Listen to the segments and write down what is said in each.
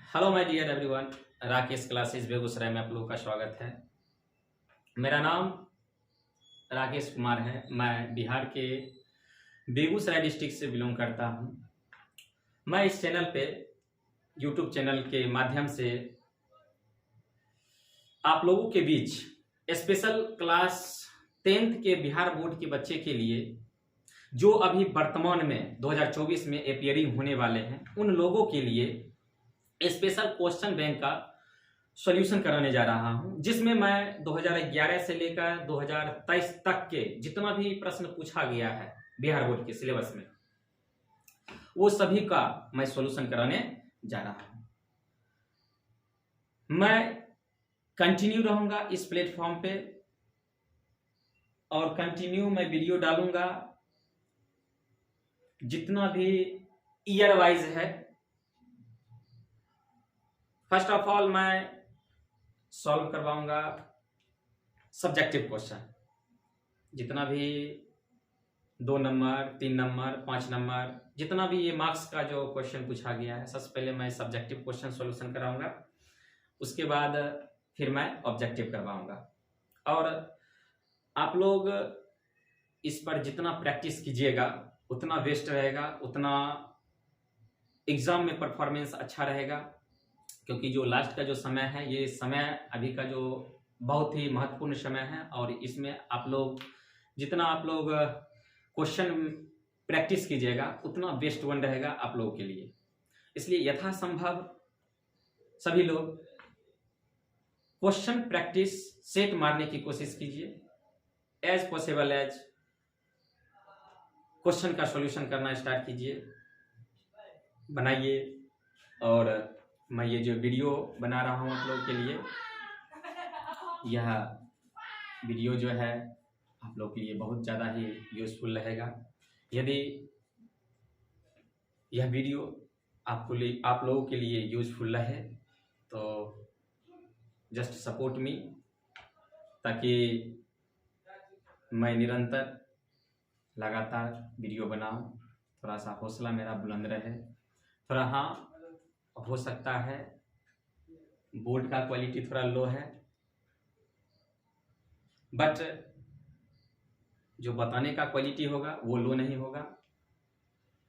Hello my dear everyone. Rakesh classes Begusarai में आप लोगों का स्वागत है। मेरा नाम राकेश कुमार है। मैं बिहार के बेगूसराय डिस्ट्रिक्ट से बिलोंग करता हूं। मैं इस चैनल पे यूट्यूब चैनल के माध्यम से आप लोगों के बीच स्पेशल क्लास 10th के बिहार बोर्ड के बच्चे के लिए जो अभी वर्तमान में 2024 में अपियरिंग होने वाले हैं उन लोगों के लिए स्पेशल क्वेश्चन बैंक का सॉल्यूशन कराने जा रहा हूं, जिसमें मैं 2011 से लेकर 2023 तक के जितना भी प्रश्न पूछा गया है बिहार बोर्ड के सिलेबस में वो सभी का मैं सॉल्यूशन कराने जा रहा हूं। मैं कंटिन्यू रहूंगा इस प्लेटफॉर्म पे और कंटिन्यू मैं वीडियो डालूंगा। जितना भी ईयर वाइज है, फर्स्ट ऑफ ऑल मैं सॉल्व करवाऊंगा सब्जेक्टिव क्वेश्चन, जितना भी 2 नंबर 3 नंबर 5 नंबर जितना भी ये मार्क्स का जो क्वेश्चन पूछा गया है, सबसे पहले मैं सब्जेक्टिव क्वेश्चन सॉल्यूशन कराऊंगा। उसके बाद फिर मैं ऑब्जेक्टिव करवाऊंगा और आप लोग इस पर जितना प्रैक्टिस कीजिएगा उतना बेस्ट रहेगा, उतना एग्जाम में परफॉर्मेंस अच्छा रहेगा। क्योंकि जो लास्ट का जो समय है, ये समय अभी का जो बहुत ही महत्वपूर्ण समय है और इसमें जितना आप लोग क्वेश्चन प्रैक्टिस कीजिएगा उतना बेस्ट वन रहेगा आप लोगों के लिए। इसलिए यथासंभव सभी लोग क्वेश्चन प्रैक्टिस सेट मारने की कोशिश कीजिए। एज पॉसिबल एज क्वेश्चन का सॉल्यूशन करना स्टार्ट कीजिए, बनाइए। और मैं ये जो वीडियो बना रहा हूँ आप लोगों के लिए, यह वीडियो जो है आप लोगों के लिए बहुत ज़्यादा ही यूज़फुल रहेगा। यदि यह वीडियो आप लोगों के लिए यूज़फुल रहे तो जस्ट सपोर्ट मी, ताकि मैं निरंतर लगातार वीडियो बनाऊं। थोड़ा सा हौसला मेरा बुलंद रहे। थोड़ा हाँ, हो सकता है बोर्ड का क्वालिटी थोड़ा लो है, बट जो बताने का क्वालिटी होगा वो लो नहीं होगा।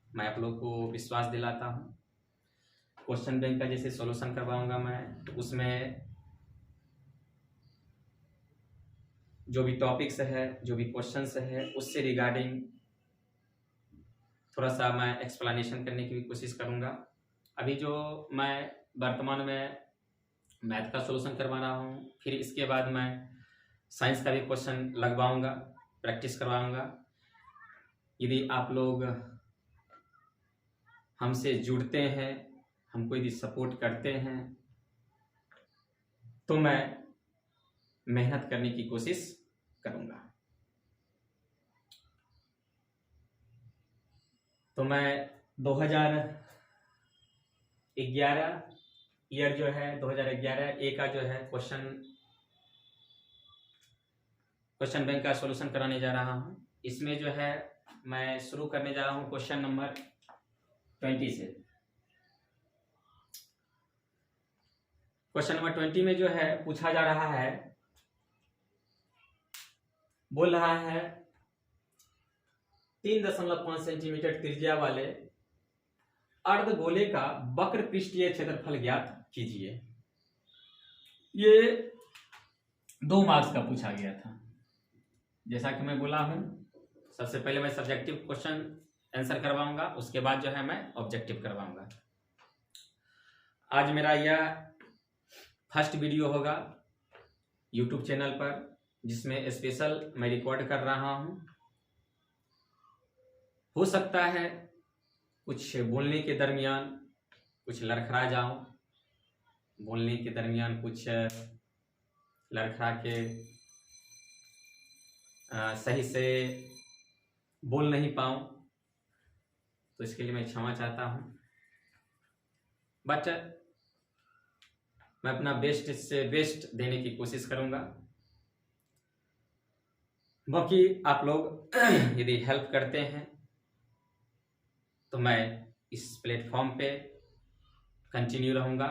मैं आप लोग को विश्वास दिलाता हूँ। क्वेश्चन बैंक का जैसे सॉल्यूशन करवाऊंगा मैं, तो उसमें जो भी टॉपिक्स है, जो भी क्वेश्चंस है, उससे रिगार्डिंग थोड़ा सा मैं एक्सप्लेनेशन करने की भी कोशिश करूंगा। अभी जो मैं वर्तमान में मैथ का सॉल्यूशन करवा रहा हूँ, फिर इसके बाद मैं साइंस का भी क्वेश्चन लगवाऊंगा, प्रैक्टिस करवाऊंगा। यदि आप लोग हमसे जुड़ते हैं, हमको यदि सपोर्ट करते हैं, तो मैं मेहनत करने की कोशिश करूंगा। तो मैं 2011 ईयर जो है 2011 ए का जो है क्वेश्चन बैंक का सॉल्यूशन कराने जा रहा हूं। इसमें जो है मैं शुरू करने जा रहा हूं क्वेश्चन नंबर 20 से। क्वेश्चन नंबर 20 में जो है पूछा जा रहा है, बोल रहा है 3.5 सेंटीमीटर त्रिज्या वाले अर्धगोले का वक्र पृष्ठीय क्षेत्रफल ज्ञात कीजिए। ये 2 मार्क्स का पूछा गया था। जैसा कि मैं बोला हूं, सबसे पहले मैं सब्जेक्टिव क्वेश्चन आंसर करवाऊंगा, उसके बाद जो है मैं ऑब्जेक्टिव करवाऊंगा। आज मेरा यह फर्स्ट वीडियो होगा यूट्यूब चैनल पर, जिसमें स्पेशल मैं रिकॉर्ड कर रहा हूं। हो सकता है कुछ बोलने के दरमियान कुछ लड़खड़ा जाऊं, बोलने के दरमियान कुछ लड़खड़ा के सही से बोल नहीं पाऊं, तो इसके लिए मैं क्षमा चाहता हूं। बट मैं अपना बेस्ट से बेस्ट देने की कोशिश करूंगा। बाकी आप लोग यदि हेल्प करते हैं तो मैं इस प्लेटफॉर्म पे कंटिन्यू रहूंगा।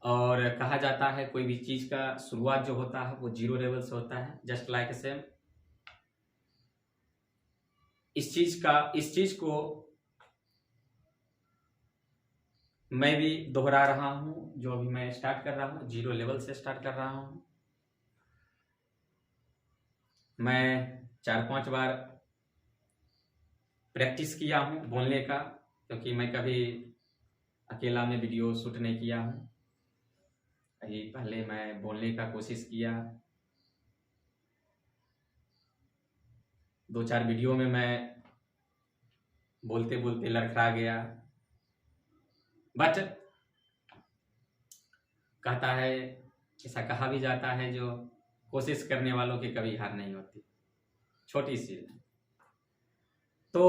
और कहा जाता है कोई भी चीज का शुरुआत जो होता है वो जीरो लेवल से होता है। जस्ट लाइक सेम इस चीज को मैं भी दोहरा रहा हूं। जो अभी मैं स्टार्ट कर रहा हूं जीरो लेवल से स्टार्ट कर रहा हूं। मैं 4-5 बार प्रैक्टिस किया हूं बोलने का, क्योंकि मैं कभी अकेला में वीडियो शूट नहीं किया हूं। अभी पहले मैं बोलने का कोशिश किया, 2-4 वीडियो में मैं बोलते बोलते लड़खड़ा गया। बट कहता है, ऐसा कहा भी जाता है, जो कोशिश करने वालों की कभी हार नहीं होती। छोटी सी तो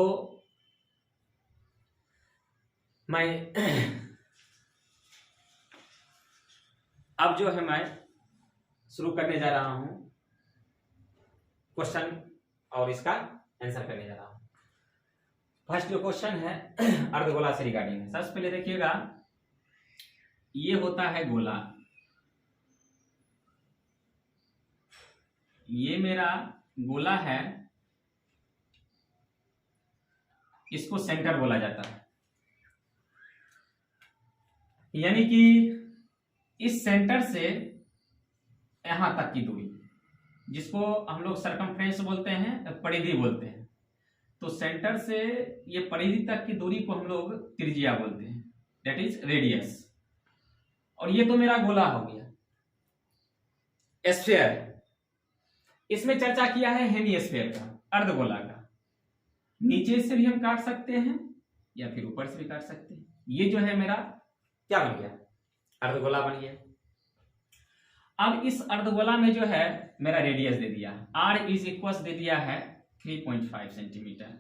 मैं अब जो है मैं शुरू करने जा रहा हूं क्वेश्चन और इसका आंसर करने जा रहा हूं। फर्स्ट जो क्वेश्चन है अर्धगोला से रिगार्डिंग है। सबसे पहले देखिएगा, ये होता है गोला, ये मेरा गोला है, इसको सेंटर बोला जाता है। यानी कि इस सेंटर से यहां तक की दूरी, जिसको हम लोग सरकमफ्रेंस बोलते हैं, परिधि बोलते हैं। तो सेंटर से ये परिधि तक की दूरी को हम लोग त्रिज्या बोलते हैं, दैट इज रेडियस। और ये तो मेरा गोला हो गया, स्फीयर है। इसमें चर्चा किया है हेमिस्फीयर का, अर्धगोला का। नीचे से भी हम काट सकते हैं या फिर ऊपर से भी काट सकते हैं। ये जो है मेरा क्या बन गया, अर्धगोला बन गया। अब इस अर्धगोला में जो है मेरा रेडियस दे दिया, r इज इक्वल दे दिया है 3.5 सेंटीमीटर,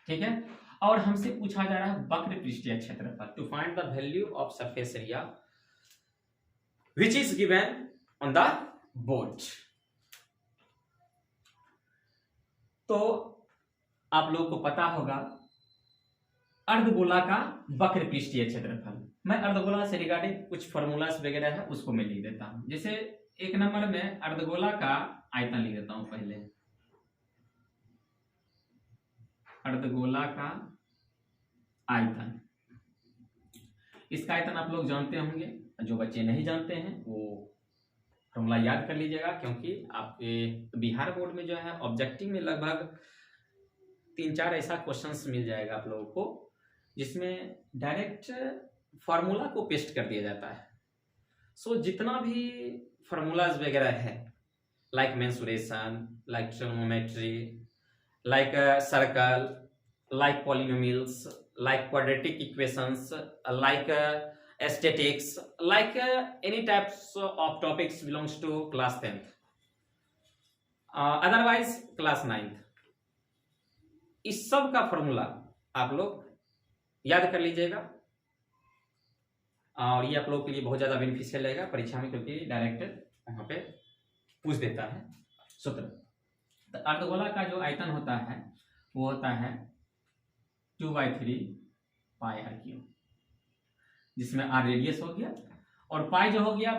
ठीक है। और हमसे पूछा जा रहा है वक्र पृष्ठीय क्षेत्रफल, to find the value of surface area which is given on the board. तो आप लोगों को पता होगा अर्धगोला का वक्र पृष्ठीय क्षेत्रफल। मैं अर्धगोला से रिगार्डिंग कुछ फॉर्मूलास वगैरह है उसको मैं लिख देता हूं। जैसे 1 नंबर में अर्धगोला का आयतन लिख देता हूं पहले। अर्धगोला का आयतन, इसका आयतन आप लोग जानते होंगे, जो बच्चे नहीं जानते हैं वो फॉर्मूला याद कर लीजिएगा, क्योंकि आपके बिहार बोर्ड में जो है ऑब्जेक्टिव में लगभग 3-4 ऐसा क्वेश्चंस मिल जाएगा आप लोगों को जिसमें डायरेक्ट फार्मूला को पेस्ट कर दिया जाता है। सो जितना भी फार्मूलाज वगैरह है, like mensuration, like trigonometry, like circle, like polynomials, like quadratic equations, like statistics, like any types of topics belongs to class 10th, otherwise class 9th। इस सब का फॉर्मूला आप लोग याद कर लीजिएगा, और ये आप लोग के लिए बहुत ज्यादा बेनिफिशियल रहेगा परीक्षा में, क्योंकि डायरेक्ट वहां पे पूछ देता है सूत्र। तो अर्धगोला का जो आयतन होता है वो होता है 2/3 पाई r क्यूब, जिसमें r रेडियस हो गया, और पाई जो हो गया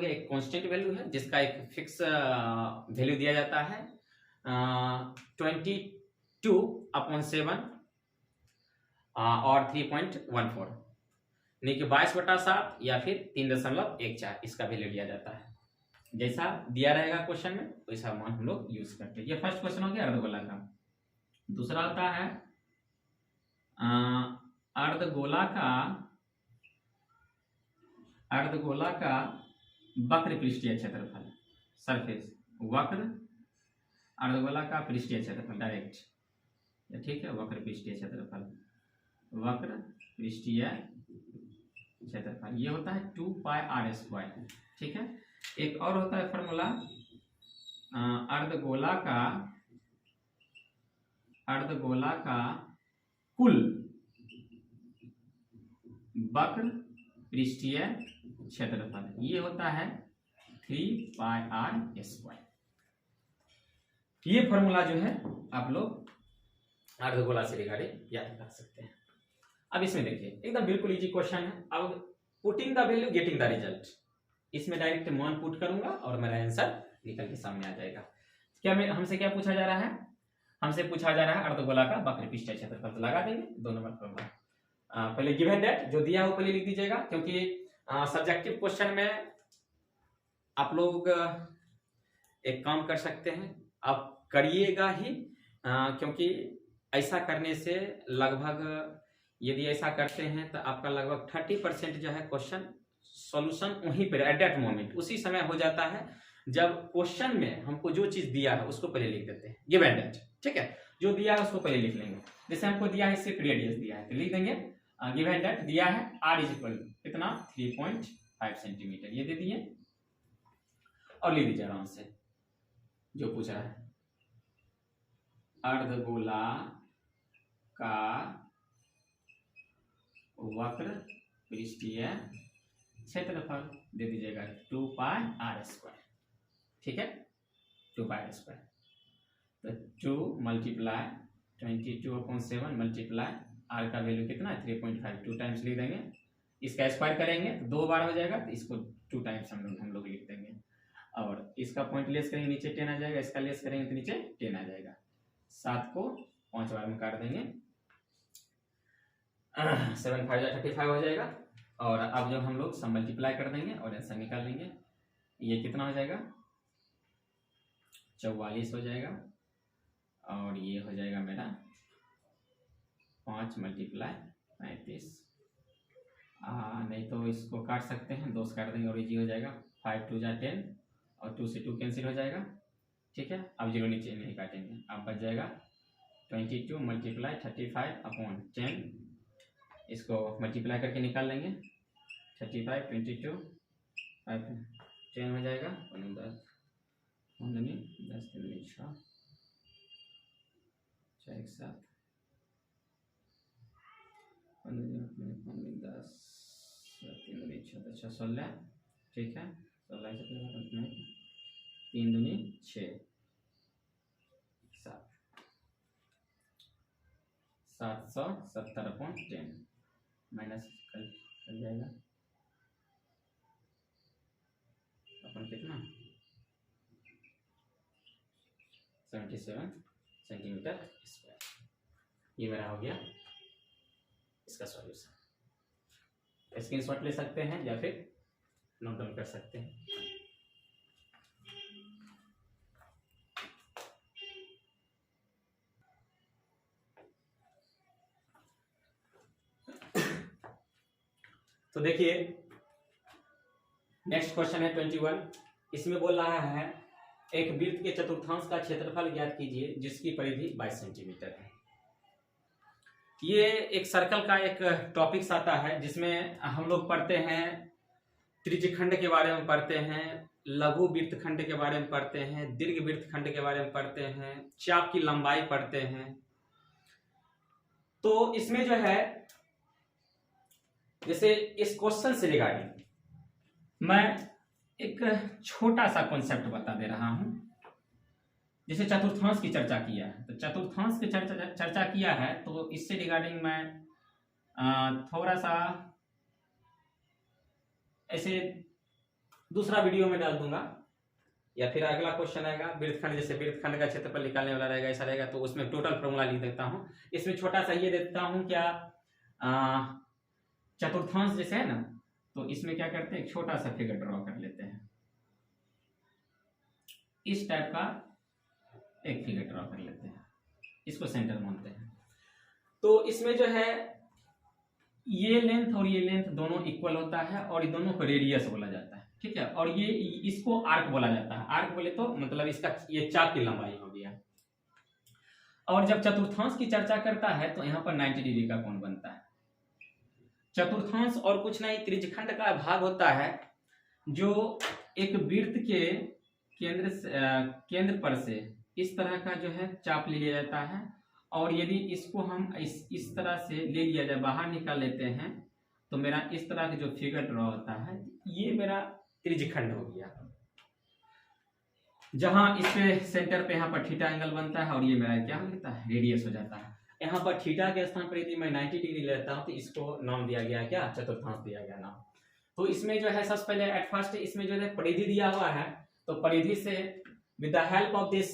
एक कांस्टेंट वैल्यू है जिसका एक फिक्स वैल्यू दिया जाता है 22/7 और 3.14, यानी कि 22/7 या फिर 3.14 इसका वैल्यू लिया जाता है। जैसा दिया रहेगा क्वेश्चन में वैसा मान हम लोग यूज करते हैं। ये फर्स्ट क्वेश्चन हो गया अर्धगोला का। दूसरा होता है अर्धगोला का वक्र पृष्ठीय क्षेत्रफल, सरफेस वक्र, अर्धगोला का पृष्ठीय क्षेत्रफल डायरेक्ट, ठीक है। वक्र पृष्ठीय क्षेत्रफल, वक्र पृष्ठीय क्षेत्रफल ये होता है 2πr², ठीक है। एक और होता है फॉर्मूला अर्धगोला का कुल वक्र पृष्ठीय क्षेत्रफल, ये होता है 3πr²। ये फॉर्मूला जो है आप लोग अर्धगोला से रिगार्डिंग याद कर सकते हैं। अब इसमें देखिए एकदम बिल्कुल इजी क्वेश्चन है। अब putting the value getting the result, इसमें डायरेक्ट मान पुट करूंगा और मेरा आंसर निकल के सामने आ जाएगा। क्या मैं हमसे क्या पूछा जा रहा है, हमसे पूछा जा रहा है अर्धगोला का वक्र पृष्ठीय क्षेत्रफल। तो लगा देंगे 2 नंबर फॉर्मूला। पहले गिवन दैट जो दिया है वो पहले लिख दीजिएगा, क्योंकि सब्जेक्टिव क्वेश्चन में आप लोग एक काम कर सकते हैं, आप करिएगा ही, क्योंकि ऐसा करने से लगभग, यदि ऐसा करते हैं तो आपका लगभग 30% जो है क्वेश्चन सॉल्यूशन वहीं पर एट दैट मोमेंट उसी समय हो जाता है, जब क्वेश्चन में हमको जो चीज दिया है उसको पहले लिख देते हैं गिवन दैट। ठीक है, जो दिया है उसको पहले लिख लेंगे। जैसे हमको दिया है सिर्फ रेडियस दिया है तो लिख देंगे गिवन दैट दिया है r इज इक्वल कितना 3.5 सेंटीमीटर, ये दे दिए और लिख दीजिए आराम से जो पूछ रहा है। अर्धगोला का वक्र पृष्ठीय क्षेत्रफल दे दीजिएगा 2 पाई r स्क्वायर। ठीक है, 2 पाई स्क्वायर, तो 2 मल्टीप्लाई 22/7 मल्टीप्लाई r का वैल्यू कितना है 3.5, 2 टाइम्स लिख देंगे। इसका स्क्वायर करेंगे तो 2 बार हो जाएगा, तो इसको 2 टाइम्स हम लोग लिख देंगे। और इसका पॉइंट लेस करेंगे नीचे 10 आ जाएगा, इसका लेस करेंगे तो नीचे 10 आ जाएगा। 7 को 5 बार में काट देंगे, 7 5 35 हो जाएगा। और अब जब हम लोग सब मल्टीप्लाई कर देंगे और आंसर निकाल लेंगे, ये कितना हो जाएगा 44 हो जाएगा। और ये हो जाएगा मेरा 5 मल्टीप्लाई 35, नहीं तो इसको काट सकते हैं, 2 से काट देंगे और ये हो जाएगा 5 2 जा 10 और 2 से 2 कैंसिल हो जाएगा। ठीक है, अब 0 नीचे नहीं काटेंगे, अब बच जाएगा 22 मल्टीप्लाई 35/10, इसको मल्टीप्लाई करके निकाल लेंगे 35 22 5 10 हो जाएगा 10 10 3 6 4 1 7 10 3 6 16। ठीक है, 16 से 3 दूनी 6 7 770/10 माइनस कर जाएगा अपन कितना 77 सेंटीमीटर स्क्वायर। ये मेरा हो गया इसका सॉल्यूशन। स्क्रीनशॉट ले सकते हैं या फिर नोट डाउन कर सकते हैं। तो देखिए नेक्स्ट क्वेश्चन है 21। इसमें बोल रहा है एक वृत्त के चतुर्थांश का क्षेत्रफल ज्ञात कीजिए जिसकी परिधि 22 सेंटीमीटर है। ये एक सर्कल का एक टॉपिक्स आता है जिसमें हम लोग पढ़ते हैं त्रिज्यखंड के बारे में पढ़ते हैं, लघु वृत्तखंड के बारे में पढ़ते हैं, दीर्घ वृत्तखंड के बारे में पढ़ते हैं, चाप की लंबाई पढ़ते हैं। तो इसमें जो है जैसे इस क्वेश्चन से रिगार्डिंग मैं एक छोटा सा कॉन्सेप्ट बता दे रहा हूं। जैसे चतुर्थांश की चर्चा किया है, तो चतुर्थांश की चर्चा किया है, तो इससे रिगार्डिंग मैं थोड़ा सा ऐसे दूसरा वीडियो में डाल दूंगा, या फिर अगला क्वेश्चन आएगा वृत्तखंड, जैसे वृत्तखंड का क्षेत्रफल निकालने वाला रहेगा, ऐसा रहेगा, तो उसमें टोटल फॉर्मूला लिख देता हूं। इसमें छोटा सा ये देता हूं क्या, चतुर्थांश जैसे है ना, तो इसमें क्या करते हैं एक छोटा सा फिगर ड्रॉ कर लेते हैं, इस टाइप का एक फिगर ड्रॉ कर लेते हैं, इसको सेंटर मानते हैं। तो इसमें जो है ये लेंथ और ये लेंथ दोनों इक्वल होता है और ये दोनों को रेडियस बोला जाता है। ठीक है, और ये इसको आर्क बोला जाता है। आर्क बोले तो मतलब इसका ये चाप की लंबाई हो गया। और जब चतुर्थांश की चर्चा करता है तो यहाँ पर 90 डिग्री का कोण बनता है। चतुर्थांश और कुछ नहीं त्रिज्यखंड का भाग होता है जो एक वृत्त के केंद्र पर से इस तरह का जो है चाप ले लिया जाता है, और यदि इसको हम इस तरह से ले लिया जाए, बाहर निकाल लेते हैं, तो मेरा इस तरह का जो फिगर ड्रॉ होता है ये मेरा त्रिज्यखंड हो गया, जहां इसके सेंटर पे यहाँ पर थीटा एंगल बनता है और ये मेरा क्या होता है रेडियस हो जाता है। यहाँ पर थीटा के स्थान पर यदि मैं 90 डिग्री लेता हूँ तो इसको नाम दिया गया क्या, चतुर्थांश दिया गया नाम। तो इसमें जो है सबसे पहले एट फर्स्ट इसमें जो है परिधि दिया हुआ है, तो परिधि से with the help of this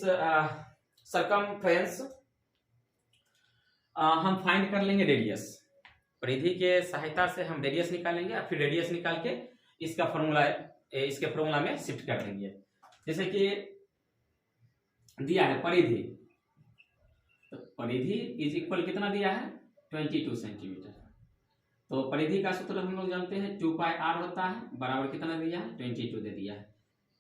circumference हम फाइंड कर लेंगे रेडियस। परिधि के सहायता से हम रेडियस निकालेंगे और फिर रेडियस निकाल के इसका फॉर्मूला इसके फॉर्मूला में शिफ्ट कर देंगे। जैसे कि दिया है परिधि, तो परिधि इज इक्वल कितना दिया है 22 सेंटीमीटर। तो परिधि का सूत्र हम लोग जानते हैं 2 पाई r होता है, बराबर कितना दिया है 22 दे दिया है।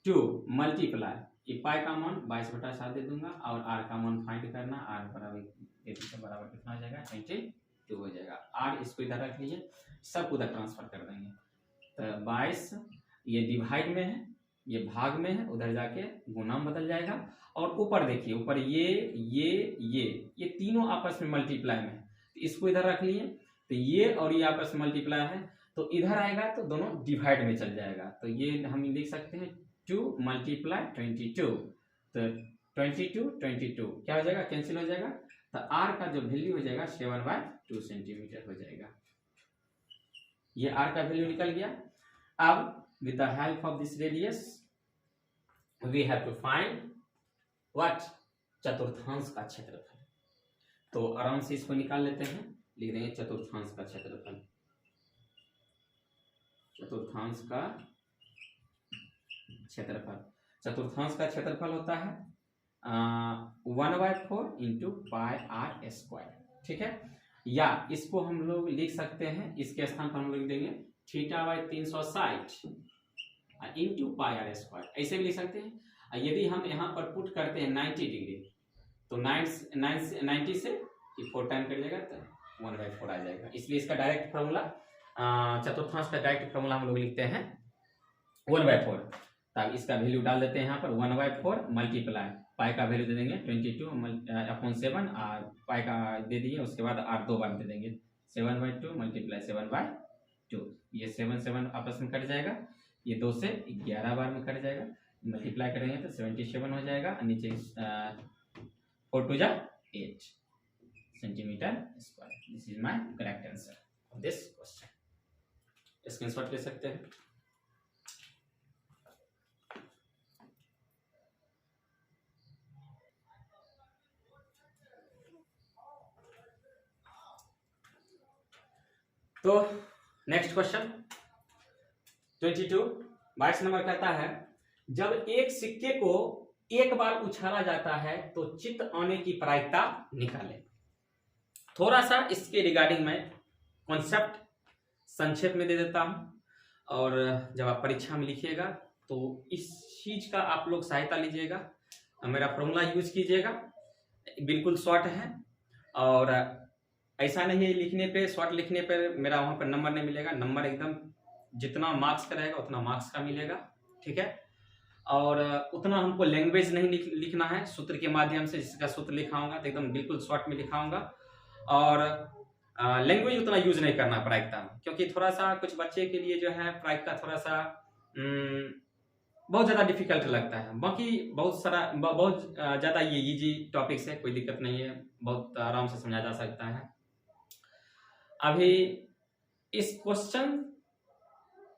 2 मल्टीप्लाई ये पाई का मान 22/7 दे दूंगा और r का मान फाइंड करना, r बराबर कितना हो जाएगा 22 हो जाएगा। r इसको इधर रख लीजिए, सब उधर ट्रांसफर कर देंगे। तो 22 ये डिवाइड में है, ये भाग में है, उधर जाके गुना में बदल जाएगा। और ऊपर देखिए, ऊपर ये तीनों आपस में मल्टीप्लाई में है, तो इसको इधर रख लिए, तो ये और ये आपस में मल्टीप्लाई है, तो इधर आएगा तो दोनों डिवाइड में चल जाएगा। तो ये हम लिख सकते हैं 2 मल्टीप्लाई 22, तो 22 क्या हो जाएगा, कैंसिल हो जाएगा। तो r का जो वैल्यू हो जाएगा 7/2 सेंटीमीटर हो जाएगा। ये r का वैल्यू निकल गया। अब with the help of this radius we have to find what चतुर्थांश का क्षेत्रफल। तो आराम से इसको निकाल लेते हैं, लिख देंगे चतुर्थांश का क्षेत्रफल। चतुर्थांश का क्षेत्रफल, चतुर्थांश का क्षेत्रफल होता है 1/4 इंटू पाई r स्क्वायर, ठीक है। या इसको हम लोग लिख सकते हैं, इसके स्थान पर हम लोग लिख देंगे θ/360 इंटू पाई r स्क्वायर, ऐसे भी लिख सकते हैं। यदि हम यहाँ पर पुट करते हैं 90 डिग्री, तो 90 से 4 टाइम कट जाएगा, तो 1/4 आ जाएगा। इसलिए इसका डायरेक्ट फॉर्मूला, चतुर्थांश का डायरेक्ट फॉर्मूला हम लोग लिखते हैं 1/4। तब इसका वैल्यू डाल देते हैं यहाँ पर 1/4 मल्टीप्लाई पाई का वैल्यू दे देंगे 22/7 और पाई का दे दिए, उसके बाद r 2 बार दे देंगे 7/2 मल्टीप्लाई 7/2। ये 7 आपस में कट जाएगा, ये 2 से 11 बार में कट जाएगा, मल्टीप्लाई करेंगे तो 77 हो जाएगा। नीचे 4 2 8 centimetre square. This is my correct answer of this question. Screenshot ले सकते हैं। तो नेक्स्ट क्वेश्चन 22 नंबर कहता है, जब एक सिक्के को एक बार उछाला जाता है तो चित्त आने की प्रायिकता निकालें। थोड़ा सा इसके रिगार्डिंग में कॉन्सेप्ट संक्षेप में दे देता हूं, और जब आप परीक्षा में लिखिएगा तो इस चीज का आप लोग सहायता लीजिएगा, मेरा फॉर्मूला यूज कीजिएगा, बिल्कुल शॉर्ट है। और ऐसा नहीं है लिखने पे, शॉर्ट लिखने पर मेरा वहां पर नंबर नहीं मिलेगा, नंबर एकदम जितना मार्क्स का रहेगा उतना मार्क्स का मिलेगा, ठीक है। और उतना हमको लैंग्वेज नहीं लिखना है, सूत्र के माध्यम से, जिसका सूत्र लिखाऊंगा तो एकदम बिल्कुल शॉर्ट में लिखाऊंगा। और लैंग्वेज उतना यूज नहीं करना प्रायिकता में, क्योंकि थोड़ा सा कुछ बच्चे के लिए जो है प्रायिकता थोड़ा सा बहुत ज़्यादा डिफिकल्ट लगता है। बाकी बहुत ज़्यादा ये इजी टॉपिक्स है, कोई दिक्कत नहीं है, बहुत आराम से समझा जा सकता है। अभी इस क्वेश्चन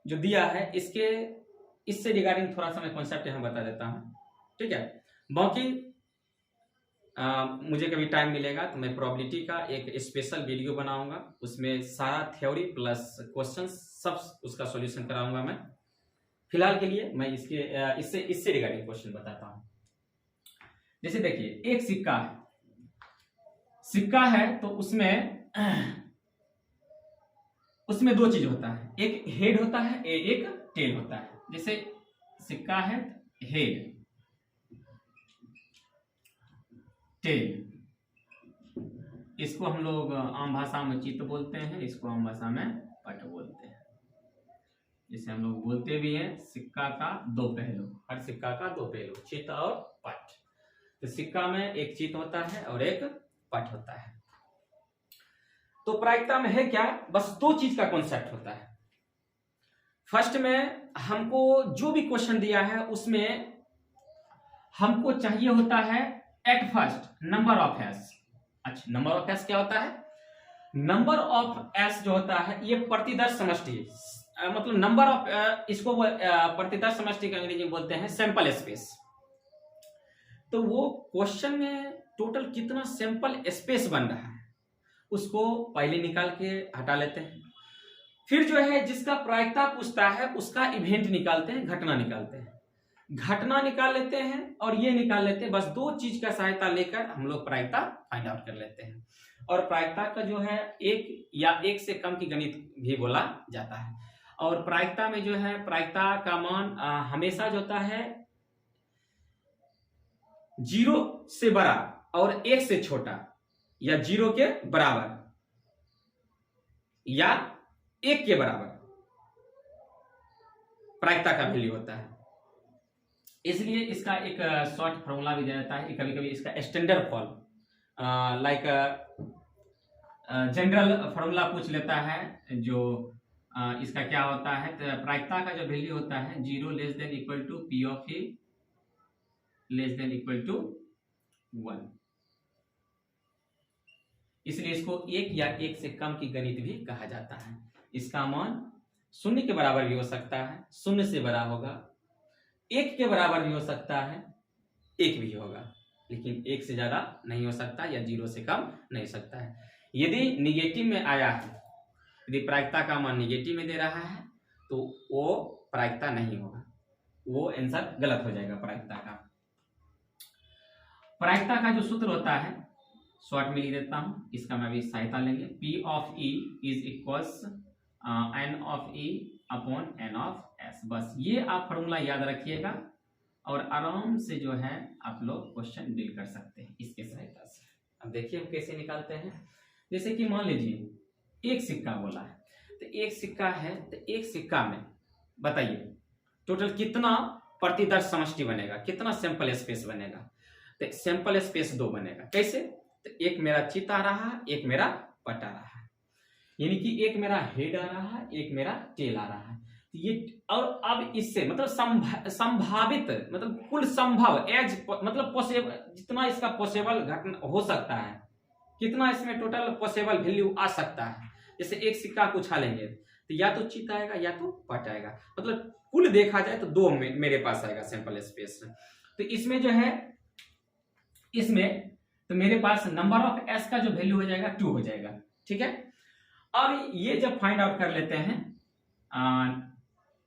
जो दिया है इससे रिगार्डिंग थोड़ा सा मैं कॉन्सेप्ट यहाँ बता देता हूँ, ठीक है। बाकी मुझे कभी टाइम मिलेगा तो मैं प्रोबेबिलिटी का एक स्पेशल वीडियो बनाऊंगा, उसमें सारा थ्योरी प्लस क्वेश्चन सब उसका सॉल्यूशन कराऊंगा मैं। फिलहाल के लिए मैं इससे रिगार्डिंग क्वेश्चन बताता हूँ। जैसे देखिए, एक सिक्का है तो उसमें दो चीज होता है, एक हेड होता है, एक टेल होता है। जैसे सिक्का है, हेड, टेल, इसको हम लोग आम भाषा में चित्त बोलते हैं, इसको आम भाषा में पट बोलते हैं। जिसे हम लोग बोलते भी हैं सिक्का का दो पहलू, हर सिक्का का दो पहलू, चित्त और पट। तो सिक्का में एक चित्त होता है और एक पट होता है। तो प्रायिकता में है क्या, बस दो चीज का कॉन्सेप्ट होता है। फर्स्ट में हमको जो भी क्वेश्चन दिया है उसमें हमको चाहिए होता है at first number of S. अच्छा, नंबर ऑफ एस क्या होता है? नंबर ऑफ एस जो होता है ये प्रतिदर्श समष्टि मतलब नंबर ऑफ, इसको वो प्रतिदर्श समष्टि का अंग्रेजी में बोलते हैं सैंपल स्पेस। तो वो क्वेश्चन में टोटल कितना सैंपल स्पेस बन रहा है उसको पहले निकाल के हटा लेते हैं। फिर जो है जिसका प्रायिकता पूछता है उसका इवेंट निकालते हैं, घटना निकालते हैं, घटना निकाल लेते हैं और ये निकाल लेते हैं। बस दो चीज का सहायता लेकर हम लोग प्रायिकता फाइंड आउट कर लेते हैं। और प्रायिकता का जो है एक या एक से कम की गणित भी बोला जाता है। और प्रायिकता में जो है प्रायिकता का मान हमेशा जो होता है 0 से बड़ा और 1 से छोटा या 0 के बराबर या 1 के बराबर प्रायिकता का वैल्यू होता है। इसलिए इसका एक शॉर्ट फॉर्मूला भी दिया जाता है। कभी कभी इसका standard form like general formula पूछ लेता है जो इसका क्या होता है। तो प्रायिकता का जो वैल्यू होता है 0 less than equal to P of E less than equal to 1। इसलिए इसको 1 या 1 से कम की गणित भी कहा जाता है। इसका मान 0 के बराबर भी हो सकता है, 0 से बड़ा होगा, 1 के बराबर भी हो सकता है, 1 भी होगा, लेकिन 1 से ज्यादा नहीं हो सकता या 0 से कम नहीं हो सकता है। यदि निगेटिव में आया है, यदि प्रायिकता का मान निगेटिव में दे रहा है तो वो प्रायिकता नहीं होगा, वो आंसर गलत हो जाएगा। प्रायिकता का जो सूत्र होता है शॉर्ट में लिख देता हूं, इसका मैं भी सहायता लेंगे। P of E is equals N of E upon N of S। बस ये आप फॉर्मूला याद रखिएगा और आराम से जो है आप लोग क्वेश्चन डील कर सकते हैं इसके सहायता से। अब देखिए हम कैसे निकालते हैं। जैसे कि मान लीजिए एक सिक्का बोला है, तो एक सिक्का है, तो एक सिक्का में बताइए टोटल कितना प्रतिदर्श समष्टि बनेगा, कितना सैंपल स्पेस बनेगा। तो सैंपल स्पेस 2 बनेगा। कैसे? तो एक मेरा चित्त आ रहा है, एक मेरा पट आ रहा है, यानी कि एक मेरा हेड आ रहा है, एक मेरा टेल आ रहा है। तो ये और अब इससे मतलब संभावित मतलब कुल संभव एज मतलब पॉसिबल जितना इसका पॉसिबल घटना हो सकता है, कितना इसमें टोटल पॉसिबल वैल्यू आ सकता है। जैसे एक सिक्का को उछालेंगे तो या तो चित्त आएगा या तो पट आएगा, मतलब कुल देखा जाए तो 2 मेरे पास आएगा सैंपल स्पेस। तो इसमें जो है इसमें तो मेरे पास नंबर ऑफ एस का जो वैल्यू हो जाएगा 2 हो जाएगा। ठीक है। अब ये जब फाइंड आउट कर लेते हैं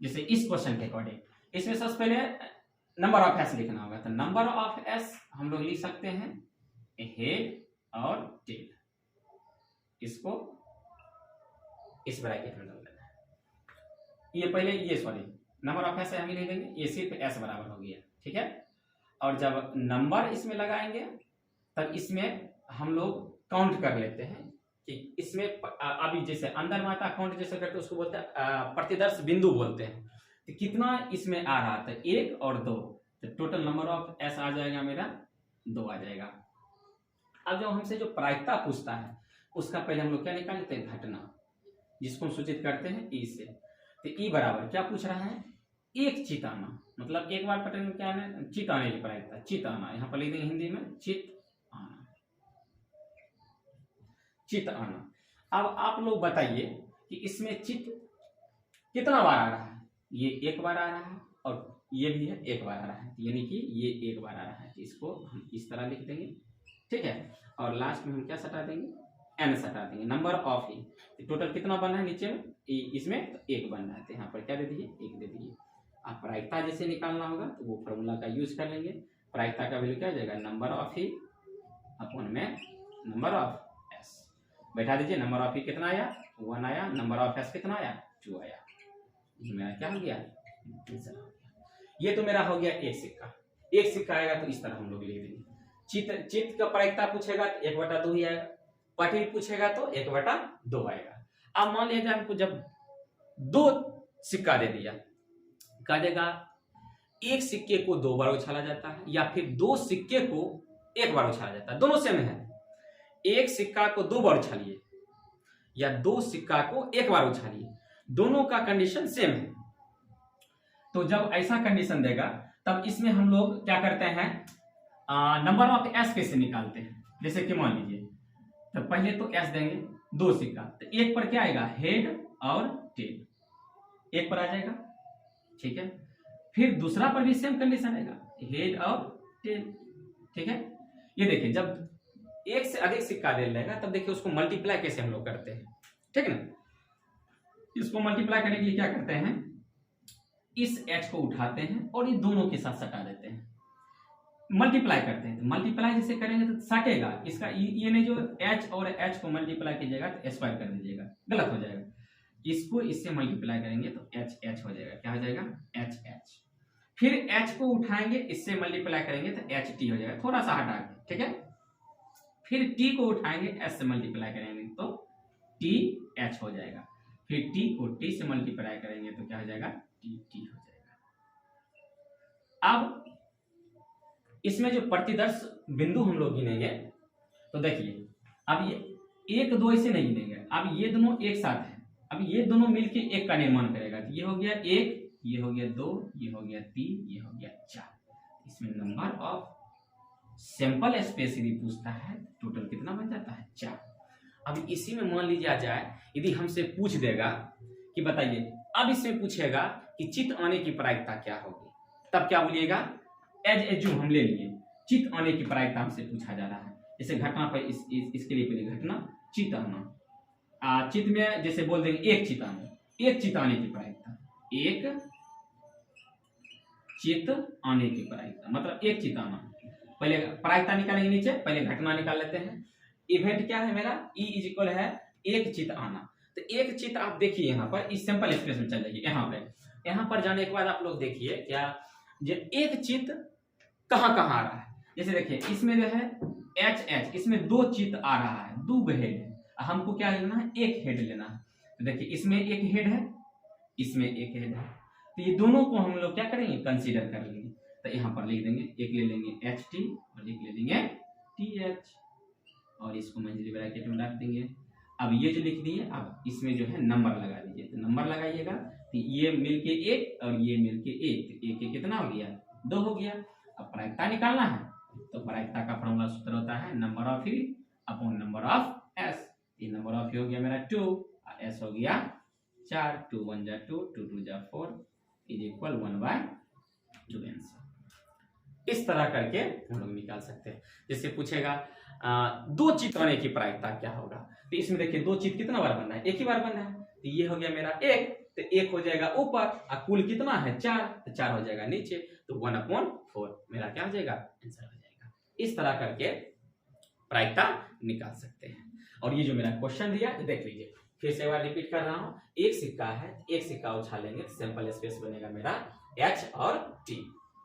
जैसे इस क्वेश्चन के अकॉर्डिंग, इसमें सबसे पहले नंबर ऑफ एस लिखना होगा। तो नंबर ऑफ एस हम लोग लिख सकते हैं हेड और टेल, इसको इस ब्रैकेट में डाल देना है। ये पहले ये सॉरी नंबर ऑफ एस हम ही लिख देंगे, ये सिर्फ एस बराबर हो गया। ठीक है। और जब नंबर इसमें लगाएंगे तब इसमें हम लोग काउंट कर लेते हैं कि इसमें अभी जैसे अंदर माता काउंट जैसे करते उसको बोलते हैं प्रतिदर्श बिंदु बोलते हैं। तो कितना इसमें आ रहा था 1 और 2, तो टोटल नंबर ऑफ एस आ जाएगा मेरा 2 आ जाएगा। अब जब हमसे जो प्रायिकता पूछता है उसका पहले हम लोग क्या निकाल लेते हैं घटना, जिसको हम सूचित करते हैं ई से। तो ई बराबर क्या पूछ रहा है, एक चित आना, मतलब एक बार पटेल में क्या है चित आने की प्रायिकता, चित आना। यहाँ पर लिख देंगे हिंदी में चित आना, चित आना। अब आप लोग बताइए कि इसमें चित कितना बार आ रहा है। ये 1 बार आ रहा है और ये भी है 1 बार आ रहा है, यानी कि ये 1 बार आ रहा है। इसको हम इस तरह लिख देंगे। ठीक है। और लास्ट में हम क्या सटा देंगे, एन सटा देंगे, नंबर ऑफ ई। टोटल कितना बन रहा है नीचे में, इसमें 1 बन रहा है, तो यहाँ पर क्या दे दीजिए 1 दे दीजिए। आप प्रायिकता जैसे निकालना होगा तो वो फॉर्मूला का यूज कर लेंगे। प्रायिकता का वैल्यू क्या हो जाएगा, नंबर ऑफ ई अपॉन में नंबर ऑफ एस। बैठा दीजिए, नंबर ऑफ ई कितना आया 1 आया, नंबर ऑफ एस कितना आया 2 आया। ये मेरा क्या हो गया, ये तो मेरा हो गया एक सिक्का। एक सिक्का आएगा तो इस तरह हम लोग लिख देंगे। चित्त का प्रायिकता पूछेगा तो 1/2 ही आएगा, पटी पूछेगा तो 1/2 आएगा। अब मान लीजिए हमको जब 2 सिक्का दे दिया, कह देगा एक सिक्के को 2 बार उछाला जाता है या फिर 2 सिक्के को 1 बार उछाला जाता है, दोनों सेम है। एक सिक्का को 2 बार उछालिए या 2 सिक्का को 1 बार उछालिए, दोनों का कंडीशन सेम है। तो जब ऐसा कंडीशन देगा तब इसमें हम लोग क्या करते हैं, नंबर ऑफ एस कैसे निकालते हैं। जैसे कि मान लीजिए तो पहले तो एस देंगे 2 सिक्का, तो एक पर क्या आएगा हेड और टेल, एक पर आ जाएगा, ठीक है। फिर दूसरा पर भी सेम कंडीशन आएगा, हेड और टेल, ठीक है। ये देखिए जब एक से अधिक सिक्का दे रहेगा तब देखिए उसको मल्टीप्लाई कैसे हम लोग करते हैं, ठीक है ना। इसको मल्टीप्लाई करने के लिए क्या करते हैं, इस h को उठाते हैं और ये दोनों के साथ सटा देते हैं, मल्टीप्लाई करते हैं। तो मल्टीप्लाई जैसे करेंगे तो सटेगा इसका, ये नहीं जो h और h को मल्टीप्लाई कीजिएगा तो स्क्वायर कर दीजिएगा, गलत हो जाएगा। इसको इससे मल्टीप्लाई करेंगे तो h h हो जाएगा, क्या हो जाएगा, h h। फिर h को उठाएंगे इससे मल्टीप्लाई करेंगे तो h t हो जाएगा, थोड़ा सा हटा के, ठीक है। फिर t को उठाएंगे s से मल्टीप्लाई करेंगे तो t h हो जाएगा। फिर t को t से मल्टीप्लाई करेंगे तो क्या हो जाएगा, t t हो जाएगा। अब इसमें जो प्रतिदर्श बिंदु हम लोग गिनेंगे तो देखिए अब ये एक दो ऐसे नहीं गिनेंगे, अब ये दोनों एक साथ है, अब ये दोनों मिलके एक का निर्माण करेगा। तो ये हो गया एक, ये हो गया दो, ये हो गया तीन, ये हो गया चार। इसमें नंबर ऑफ सैंपल स्पेस यदि पूछता है टोटल कितना बन जाता है, 4। अब इसी में मान लीजिए आ जाए यदि हमसे पूछ देगा कि बताइए, अब इसमें पूछेगा कि चित्त आने की प्रायिकता क्या होगी, तब क्या बोलिएगा, एज एज्यूम हम ले लिए चित्त आने की प्रायिकता हमसे पूछा जा रहा है। जैसे घटना पर इसके लिए पहले घटना चित्त आना, चित्त में जैसे बोल देंगे एक चित्त आना, एक चित्त आने की प्रायिकता, एक चित्त आने की प्रायिकता मतलब एक चित्त आना। पहले प्रायिकता निकालेंगे नीचे, पहले घटना निकाल लेते हैं। इवेंट क्या है मेरा, ई इज इक्वल है एक चित्त आना। तो एक चित्त आप देखिए यहाँ पर इस सिंपल एक्सप्रेस में चल जाइए, यहाँ पर जाने के बाद आप लोग देखिए क्या एक चित्त कहाँ कहाँ आ रहा है। जैसे देखिए इसमें जो है एच एच, इसमें दो चित्त आ रहा है, दो हेड है, हमको क्या लेना है, एक हेड लेना है। तो देखिए इसमें एक हेड है, इसमें एक हेड है, तो ये दोनों को हम लोग क्या करेंगे, कंसीडर कर लेंगे। तो यहाँ पर लिख देंगे, एक ले लेंगे एच टी और एक ले लेंगे टी एच और इसको मंझली ब्रैकेट में रख देंगे। अब ये जो लिख दिए, अब इसमें जो है नंबर लगा दीजिए। तो नंबर लगाइएगा तो ये मिलके एक और ये मिलके एक, तो एक कितना हो गया, 2 हो गया। अब प्रायिकता निकालना है तो प्रायिकता का फॉर्मूला सूत्र होता है number of E upon number of S. ये नंबर ऑफ ई हो गया मेरा 2 और एस हो गया 4, 2 1 जा 2, 2 2 जा 4 इज इक्वल 1/2 आंसर। इस तरह करके हम लोग निकाल सकते हैं। जैसे पूछेगा दो चित्त आने की प्रायिकता क्या होगा, तो इसमें देखिए दो चित्त कितना बार बनना है, एक ही बार बनना है। तो ये हो गया मेरा एक, तो एक हो जाएगा ऊपर और कुल कितना है 4, तो 4 हो जाएगा नीचे, तो 1/4 मेरा क्या हो जाएगा, आंसर हो जाएगा। इस तरह करके प्रायिकता निकाल सकते हैं। और ये जो मेरा क्वेश्चन दिया देख लीजिए, फिर से एक बार रिपीट कर रहा हूँ। एक सिक्का है, एक सिक्का उछालेंगे तो सैंपल स्पेस बनेगा मेरा एच और टी,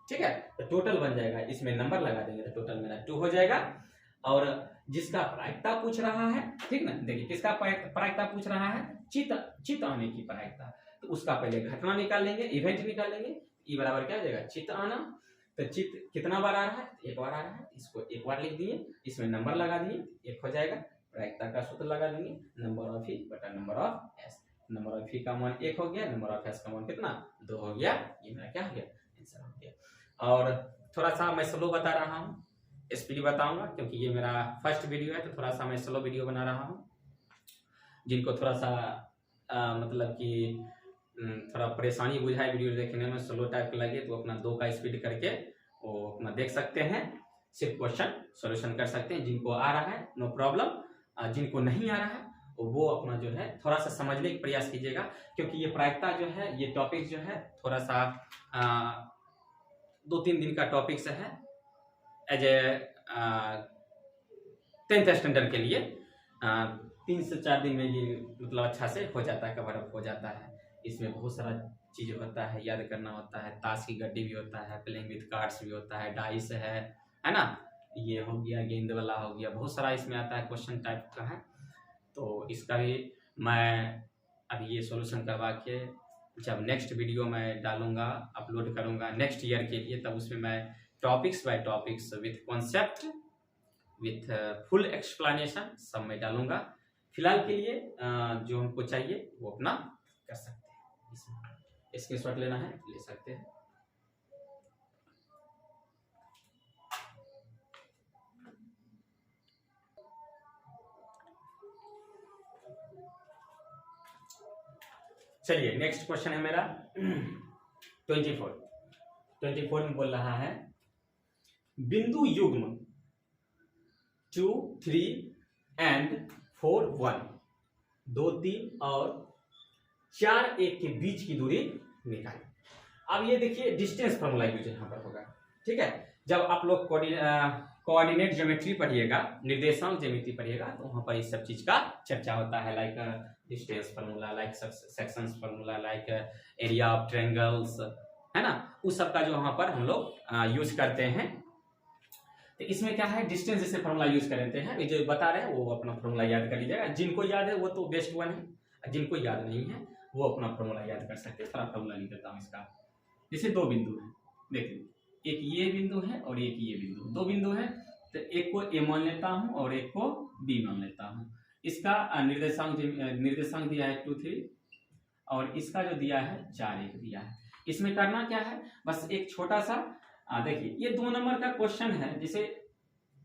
ठीक है। तो टोटल बन जाएगा, इसमें नंबर लगा देंगे तो टोटल मेरा 2 हो जाएगा। और जिसका प्रायिकता पूछ रहा है, ठीक ना, देखिए किसका प्रायिकता पूछ रहा है, चित्त आने की प्रायिकता, तो उसका पहले घटना निकाल लेंगे, इवेंट निकाल लेंगे। ई बराबर क्या हो जाएगा, चित्त आना। तो चित्त कितना बार आ रहा है, एक बार आ रहा है, इसको एक बार लिख दिए, इसमें नंबर लगा दिए, एक हो जाएगा। प्रायिकता का सूत्र लगा देंगे, नंबर ऑफ ई बटा number of S. Number of E का मान 1 हो गया, नंबर ऑफ एस का मान कितना 2 हो गया। ये मेरा क्या हो गया, आंसर हो गया। और थोड़ा सा मैं स्लो बता रहा हूँ, स्पीड बताऊंगा क्योंकि ये मेरा फर्स्ट वीडियो है, तो थोड़ा सा मैं स्लो वीडियो बना रहा हूँ। जिनको थोड़ा सा मतलब कि थोड़ा परेशानी बुझाए वीडियो देखने में, स्लो टाइप लगे, तो अपना 2 का स्पीड करके वो अपना देख सकते हैं, सिर्फ क्वेश्चन सॉल्यूशन कर सकते हैं। जिनको आ रहा है नो प्रॉब्लम, जिनको नहीं आ रहा है वो अपना जो है थोड़ा सा समझने का प्रयास कीजिएगा, क्योंकि ये प्रायिकता जो है, ये टॉपिक जो है थोड़ा सा 2-3 दिन का टॉपिक्स है एज ए 10th स्टैंडर्ड के लिए। 3 से 4 दिन में ये मतलब अच्छा से हो जाता है, कवर अप हो जाता है। इसमें बहुत सारा चीज़ होता है, याद करना होता है, ताश की गड्डी भी होता है, प्लेइंग विथ कार्ड्स भी होता है, डाइस है ना, ये हो गया, गेंद वाला हो गया, बहुत सारा इसमें आता है, क्वेश्चन टाइप का है। तो इसका भी मैं अभी ये सॉल्यूशन करवा के जब नेक्स्ट वीडियो मैं डालूंगा, अपलोड करूंगा नेक्स्ट ईयर के लिए, तब उसमें मैं topics by topics with concept with full explanation सब मैं डालूंगा। फिलहाल के लिए जो हमको चाहिए वो अपना कर सकते हैं। इसके शॉट लेना है ले सकते हैं। चलिए नेक्स्ट क्वेश्चन है मेरा 24 में बोल रहा है बिंदु युग्म 2, 3 एंड 4, 1, 2, 3 और 4, 1 के बीच की दूरी निकालें। अब ये देखिए डिस्टेंस फॉर्मूला यूज यहाँ पर होगा, ठीक है। जब आप लोग कोऑर्डिनेट ज्योमेट्री पढ़िएगा, निर्देशांक ज्यामिति पढ़िएगा, तो वहां पर इस सब चीज का चर्चा होता है, like distance formula, like sections formula, like area of triangles, है ना, उस सब का जो वहां पर हम लोग यूज करते हैं। तो इसमें क्या है, डिस्टेंस जैसे फार्मूला यूज करते हैं, जो बता रहे हैं वो अपना फार्मूला याद कर लीजिएगा। जिनको याद है वो तो बेस्ट वन है, जिनको याद नहीं है वो अपना फार्मूला याद कर सकते हैं। सारा फार्मूला लिख देता हूँ इसका। जैसे दो बिंदु है, देखिए एक ये बिंदु है और एक ये बिंदु, दो बिंदु है, तो एक को ए मान लेता हूं और एक को बी मान लेता हूं। इसका निर्देशांक दिया है 2, 3 और इसका जो दिया है 4, 1 दिया है। इसमें करना क्या है, बस एक छोटा सा देखिए ये 2 नंबर का क्वेश्चन है, जैसे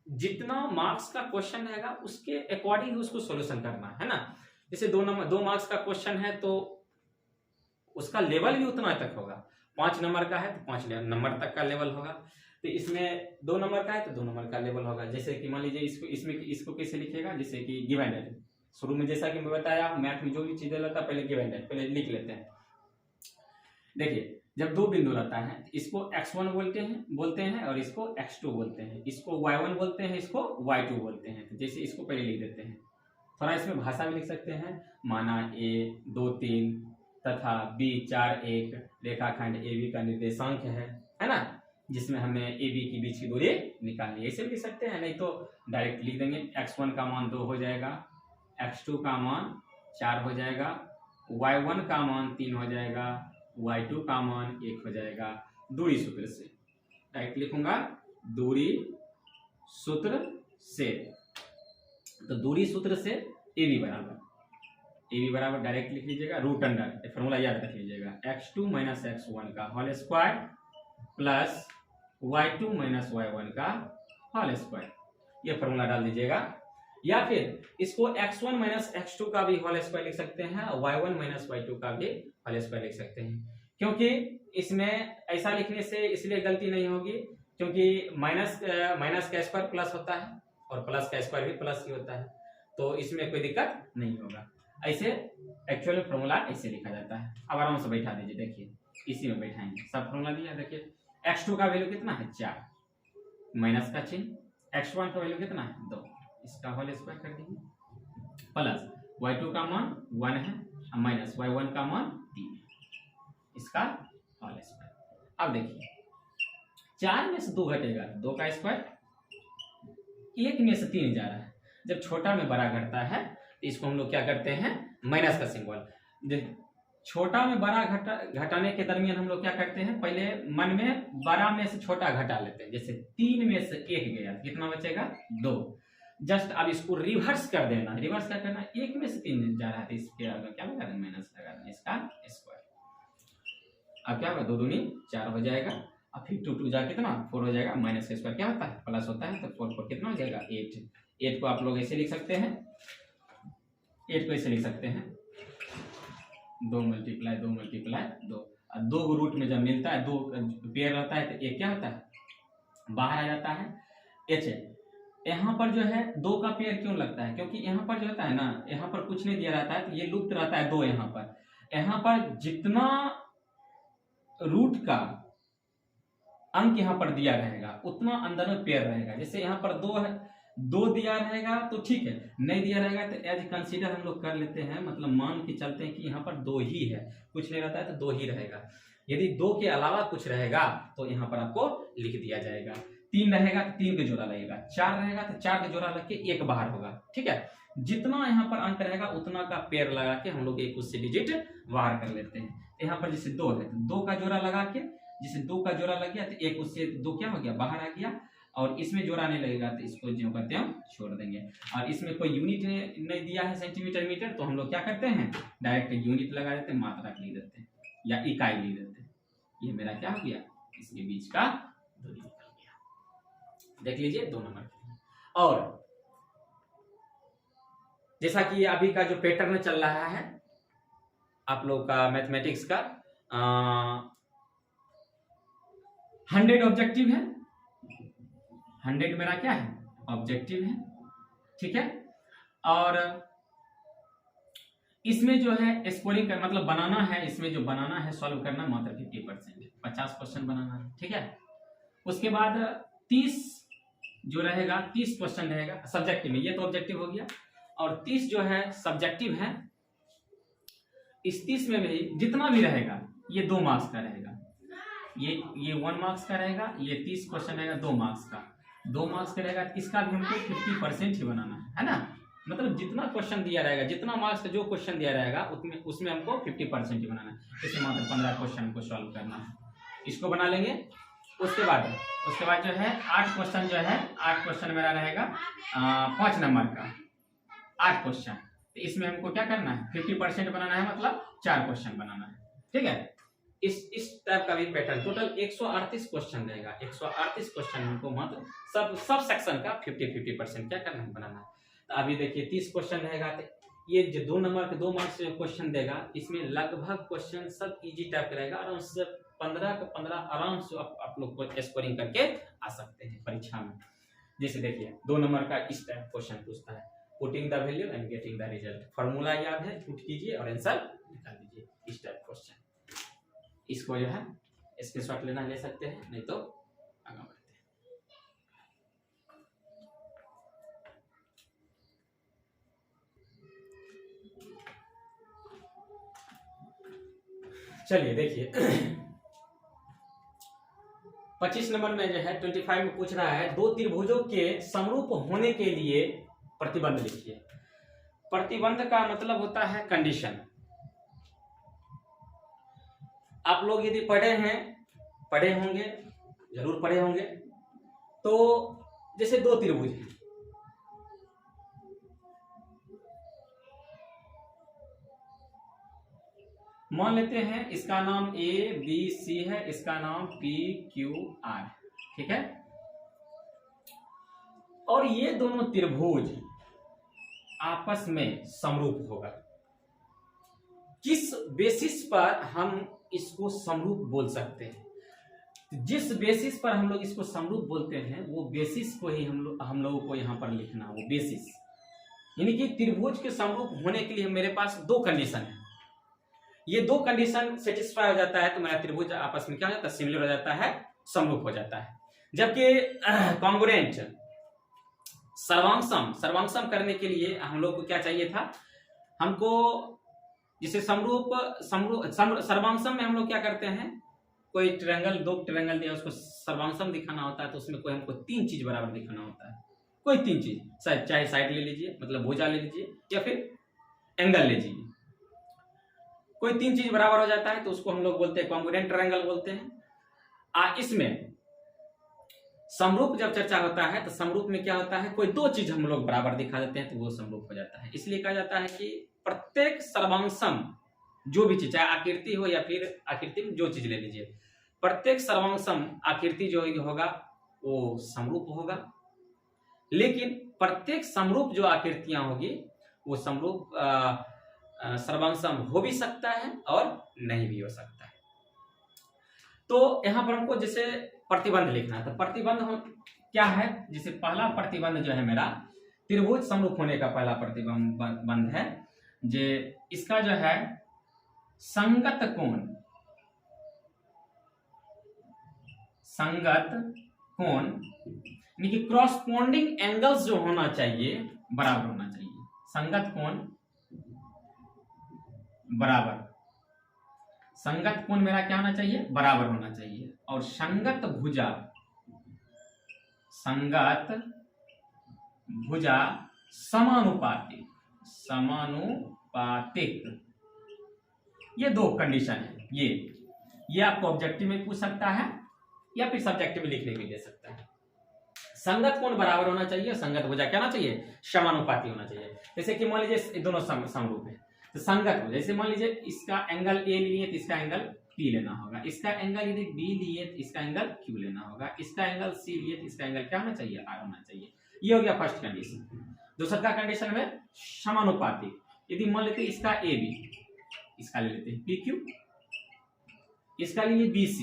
जितना मार्क्स का क्वेश्चन रहेगा उसके अकॉर्डिंग उसको सोल्यूशन करना है ना। जैसे 2 मार्क्स का क्वेश्चन है तो उसका लेवल भी उतना तक होगा। 5 नंबर का है तो 5 नंबर तक का लेवल होगा। तो इसमें 2 नंबर का है तो 2 नंबर का लेवल होगा। जैसे कि मान लीजिए इसको कैसे लिखिएगा, जैसे कि गिवन है, शुरू में जैसा कि मैं बताया मैथ में जो भी चीजें रहता है पहले गिवन है, पहले लिख लेते हैं। देखिए जब 2 बिंदु रहता है इसको x1 बोलते हैं और इसको x2 बोलते हैं, इसको y1 बोलते हैं, इसको y2 बोलते हैं। तो जैसे इसको पहले लिख देते हैं, थोड़ा इसमें भाषा भी लिख सकते हैं, माना a 2, 3 तथा b 4, 1 रेखाखंड AB का निर्देशांक है ना, जिसमें हमें AB की बीच की दूरी निकालनी है। ऐसे भी लिख सकते हैं, नहीं तो डायरेक्ट लिख देंगे x1 का मान 2 हो जाएगा, x2 का मान 4 हो जाएगा, y1 का मान 3 हो जाएगा, y2 का मान 1 हो जाएगा। दूरी सूत्र से डायरेक्ट लिखूंगा, दूरी सूत्र से, तो दूरी सूत्र से AB बराबर डायरेक्ट लिख लीजिएगा, रूट अंडर फॉर्मूला याद रख लीजिएगा, x2 माइनस x1 का whole square plus y2 minus y1 का होल स्क्वायर, ये फॉर्मूला डाल दीजिएगा। या फिर इसको x1 माइनस x2 का भी होल स्क्वायर लिख सकते हैं और y1 माइनस y2 का भी होल स्क्वायर लिख सकते हैं। क्योंकि इसमें ऐसा लिखने से इसलिए गलती नहीं होगी क्योंकि माइनस का स्क्वायर प्लस होता है और प्लस का स्क्वायर भी प्लस ही होता है, तो इसमें कोई दिक्कत नहीं होगा। ऐसे एक्चुअल फॉर्मूला ऐसे लिखा जाता है। अब आराम से बैठा दीजिए, देखिए इसी में बैठाएंगे, सब फॉर्मूला दिया। देखिए x2 का वैल्यू कितना है 4, माइनस का चिन्ह, x1 का वैल्यू कितना है 2, इसका होल स्क्वायर कर देंगे, प्लस y2 का मान 1 है माइनस y1 का मान 3 है, इसका होल स्क्वायर। अब देखिए 4 में से 2 घटेगा, 2 का स्क्वायर, 1 में से 3 जा रहा है। जब छोटा में बड़ा घटता है तो इसको हम लोग क्या करते हैं, माइनस का सिंबल। छोटा में बड़ा घटाने के दरमियान हम लोग क्या करते हैं, पहले मन में बड़ा में से छोटा घटा लेते हैं। जैसे 3 में से 1 गया, कितना बचेगा 2। जस्ट अब इसको रिवर्स कर देना, रिवर्स क्या करना, 1 में से 3 जा रहा है तो इसके आगे क्या लगा देना, माइनस लगा देना, इसका स्क्वायर। अब क्या होगा, 2 दूनी 4 हो जाएगा, और फिर 2 2 जा कितना 4 हो जाएगा, माइनस का स्क्वायर क्या होता है प्लस होता है, तो 4 4 कितना हो जाएगा 8 को आप लोग ऐसे लिख सकते हैं, 8 को ऐसे लिख सकते हैं, 2 मल्टीप्लाई 2 और 2 रूट में जब मिलता है, 2 पेयर रहता है तो 1 क्या होता है बाहर आ जाता है। अच्छा यहाँ पर जो है 2 का पेयर क्यों लगता है, क्योंकि यहाँ पर जो होता है ना, यहाँ पर कुछ नहीं दिया रहता है तो ये लुप्त रहता है 2। यहाँ पर जितना रूट का अंक यहाँ पर दिया रहेगा उतना अंदर में पेयर रहेगा। जैसे यहाँ पर 2 है, 2 दिया रहेगा तो ठीक है, नहीं दिया रहेगा तो एज कंसीडर हम लोग कर लेते हैं, मतलब मान के चलते हैं कि यहाँ पर 2 ही है, कुछ नहीं रहता है तो 2 ही रहेगा। यदि 2 के अलावा कुछ रहेगा तो यहाँ पर आपको लिख दिया जाएगा। 3 रहेगा तो 3 का जोड़ा लगेगा, 4 रहेगा तो 4 का जोड़ा लग के 1 बाहर होगा, ठीक है। जितना यहाँ पर अंक रहेगा उतना का पेयर लगा के हम लोग एक उससे डिजिट बाहर कर लेते हैं। यहाँ पर जैसे 2 है तो 2 का जोड़ा लगा के, जैसे 2 का जोड़ा लग गया तो 1 उससे 2 क्या हो गया बाहर आ गया, और इसमें जोड़ा नहीं लगेगा तो इसको जो करते हैं हम छोड़ देंगे। और इसमें कोई यूनिट नहीं दिया है सेंटीमीटर मीटर, तो हम लोग क्या करते हैं डायरेक्ट यूनिट लगा देते हैं, मात्रक लिख देते हैं या इकाई लिख देते हैं। ये मेरा क्या हो गया, इसके बीच का दूरी निकल गया। देख लीजिए 2 नंबर। और जैसा कि अभी का जो पैटर्न चल रहा है आप लोग का मैथमेटिक्स का 100 ऑब्जेक्टिव है, 100 मेरा क्या है ऑब्जेक्टिव है, ठीक है। और इसमें जो है स्कोरिंग का मतलब बनाना है, इसमें जो बनाना है सॉल्व करना मात्र 50%, 50 क्वेश्चन बनाना है, ठीक है। उसके बाद 30 जो रहेगा 30 क्वेश्चन रहेगा सब्जेक्टिव में, ये तो ऑब्जेक्टिव हो गया, और 30 जो है सब्जेक्टिव है। इस 30 में भी जितना भी रहेगा ये 2 मार्क्स का रहेगा, ये 1 मार्क्स का रहेगा, ये 30 क्वेश्चन रहेगा 2 मार्क्स का, 2 मार्क्स का रहेगा। इसका भी हमको 50% ही बनाना है ना, मतलब जितना क्वेश्चन दिया रहेगा, जितना मार्क्स का जो क्वेश्चन दिया रहेगा उसमें हमको 50% ही बनाना है। इसे मात्र 15 क्वेश्चन को सॉल्व करना है, इसको बना लेंगे। उसके बाद जो है 8 क्वेश्चन जो है 8 क्वेश्चन मेरा रहेगा 5 नंबर का 8 क्वेश्चन, तो इसमें हमको क्या करना है 50% बनाना है, मतलब 4 क्वेश्चन बनाना है, ठीक है। इस टाइप का भी पैटर्न टोटल 138 क्वेश्चन रहेगा, 138 क्वेश्चन हमको मतलब सब सेक्शन का 50% क्या करना है बनाना है। तो अभी देखिए 30 क्वेश्चन रहेगा, तो ये जो 2 नंबर के 2 मार्क्स क्वेश्चन देगा, इसमें लगभग क्वेश्चन सब इजी टाइप का रहेगा, आराम से 15 के 15 आराम से आप लोग को स्कोरिंग करके आ सकते हैं परीक्षा में। जैसे देखिए 2 नंबर का इस टाइप क्वेश्चन पूछता है, putting the value and getting the result, formula याद है, पुट कीजिए और आंसर निकाल दीजिए, इस टाइप क्वेश्चन। इसको जो है स्क्रीनशॉट लेना ले सकते हैं, नहीं तो आगे बढ़ते हैं। चलिए देखिए 25 नंबर में जो है 25 में पूछ रहा है 2 त्रिभुजों के समरूप होने के लिए प्रतिबंध लिखिए। प्रतिबंध का मतलब होता है कंडीशन। आप लोग यदि पढ़े होंगे, जरूर पढ़े होंगे, तो जैसे 2 त्रिभुज हैं, मान लेते हैं इसका नाम ABC है, इसका नाम PQR, ठीक है। और ये दोनों त्रिभुज आपस में समरूप होगा। किस बेसिस पर हम इसको समरूप बोल सकते हैं? जिस बेसिस पर हम लोग इसको समरूप बोलते हैं वो बेसिस को ही हम लोगों को यहाँ पर लिखना, वो बेसिस, यानी कि त्रिभुज के समरूप होने के लिए मेरे पास 2 कंडीशन है। ये 2 कंडीशन सेटिस्फाई हो जाता है तो मेरा त्रिभुज आपस में क्या हो जाता है, सिमिलर हो जाता है, समरूप हो जाता है। जबकि कॉन्ग्रुएंट सर्वांगसम करने के लिए हम लोग को क्या चाहिए था, हमको जिसे सर्वांगसम में हम लोग क्या करते हैं, कोई ट्रायंगल 2 ट्रायंगल दिया उसको सर्वांगसम दिखाना होता है, तो उसमें कोई हमको 3 चीज बराबर दिखाना होता है, कोई 3 चीज, चाहे साइड ले लीजिए मतलब भुजा ले लीजिए या फिर एंगल ले लीजिए, कोई 3 चीज बराबर हो जाता है तो उसको हम लोग बोलते हैं कॉन्ग्रुएंट ट्रायंगल बोलते हैं। इसमें समरूप जब चर्चा होता है तो समरूप में क्या होता है, कोई 2 चीज हम लोग बराबर दिखा देते हैं तो वो समरूप हो जाता है। इसलिए कहा जाता है कि प्रत्येक सर्वांगसम जो भी चीज, चाहे आकृति हो या फिर आकृति में जो चीज ले लीजिए, प्रत्येक सर्वांगसम आकृति जो होगा वो समरूप होगा, लेकिन प्रत्येक समरूप जो आकृतियां होगी वो समरूप सर्वांगसम हो भी सकता है और नहीं भी हो सकता है। तो यहां पर हमको जैसे प्रतिबंध लिखना है, तो प्रतिबंध क्या है, जैसे पहला प्रतिबंध जो है मेरा त्रिभुज समरूप होने का पहला प्रतिबंध है, जे इसका जो है संगत कोण यानी कि क्रॉसपोंडिंग एंगल्स जो होना चाहिए बराबर होना चाहिए। संगत कोण बराबर, संगत कोण मेरा क्या होना चाहिए, बराबर होना चाहिए। और संगत भुजा समानुपातिक, ये 2 कंडीशन है। ये आपको ऑब्जेक्टिव में पूछ सकता है या फिर सब्जेक्टिव में लिखने में दे सकता है। संगत कोण बराबर होना चाहिए, संगत भुजा क्या होना चाहिए, समानुपाती होना चाहिए। जैसे कि मान लीजिए दोनों समरूप है तो संगत भुजा, जैसे मान लीजिए इसका एंगल A लिए तो इसका एंगल P लेना होगा, इसका एंगल यदि B लिए तो इसका एंगल Q लेना होगा, इसका एंगल C लिए तो इसका एंगल क्या होना चाहिए, R होना चाहिए। ये हो गया फर्स्ट कंडीशन। दूसरा कंडीशन में समानुपातिक, यदि मान लेते इसका AB इसका ले लेते हैं PQ, इसका ले लिए BC,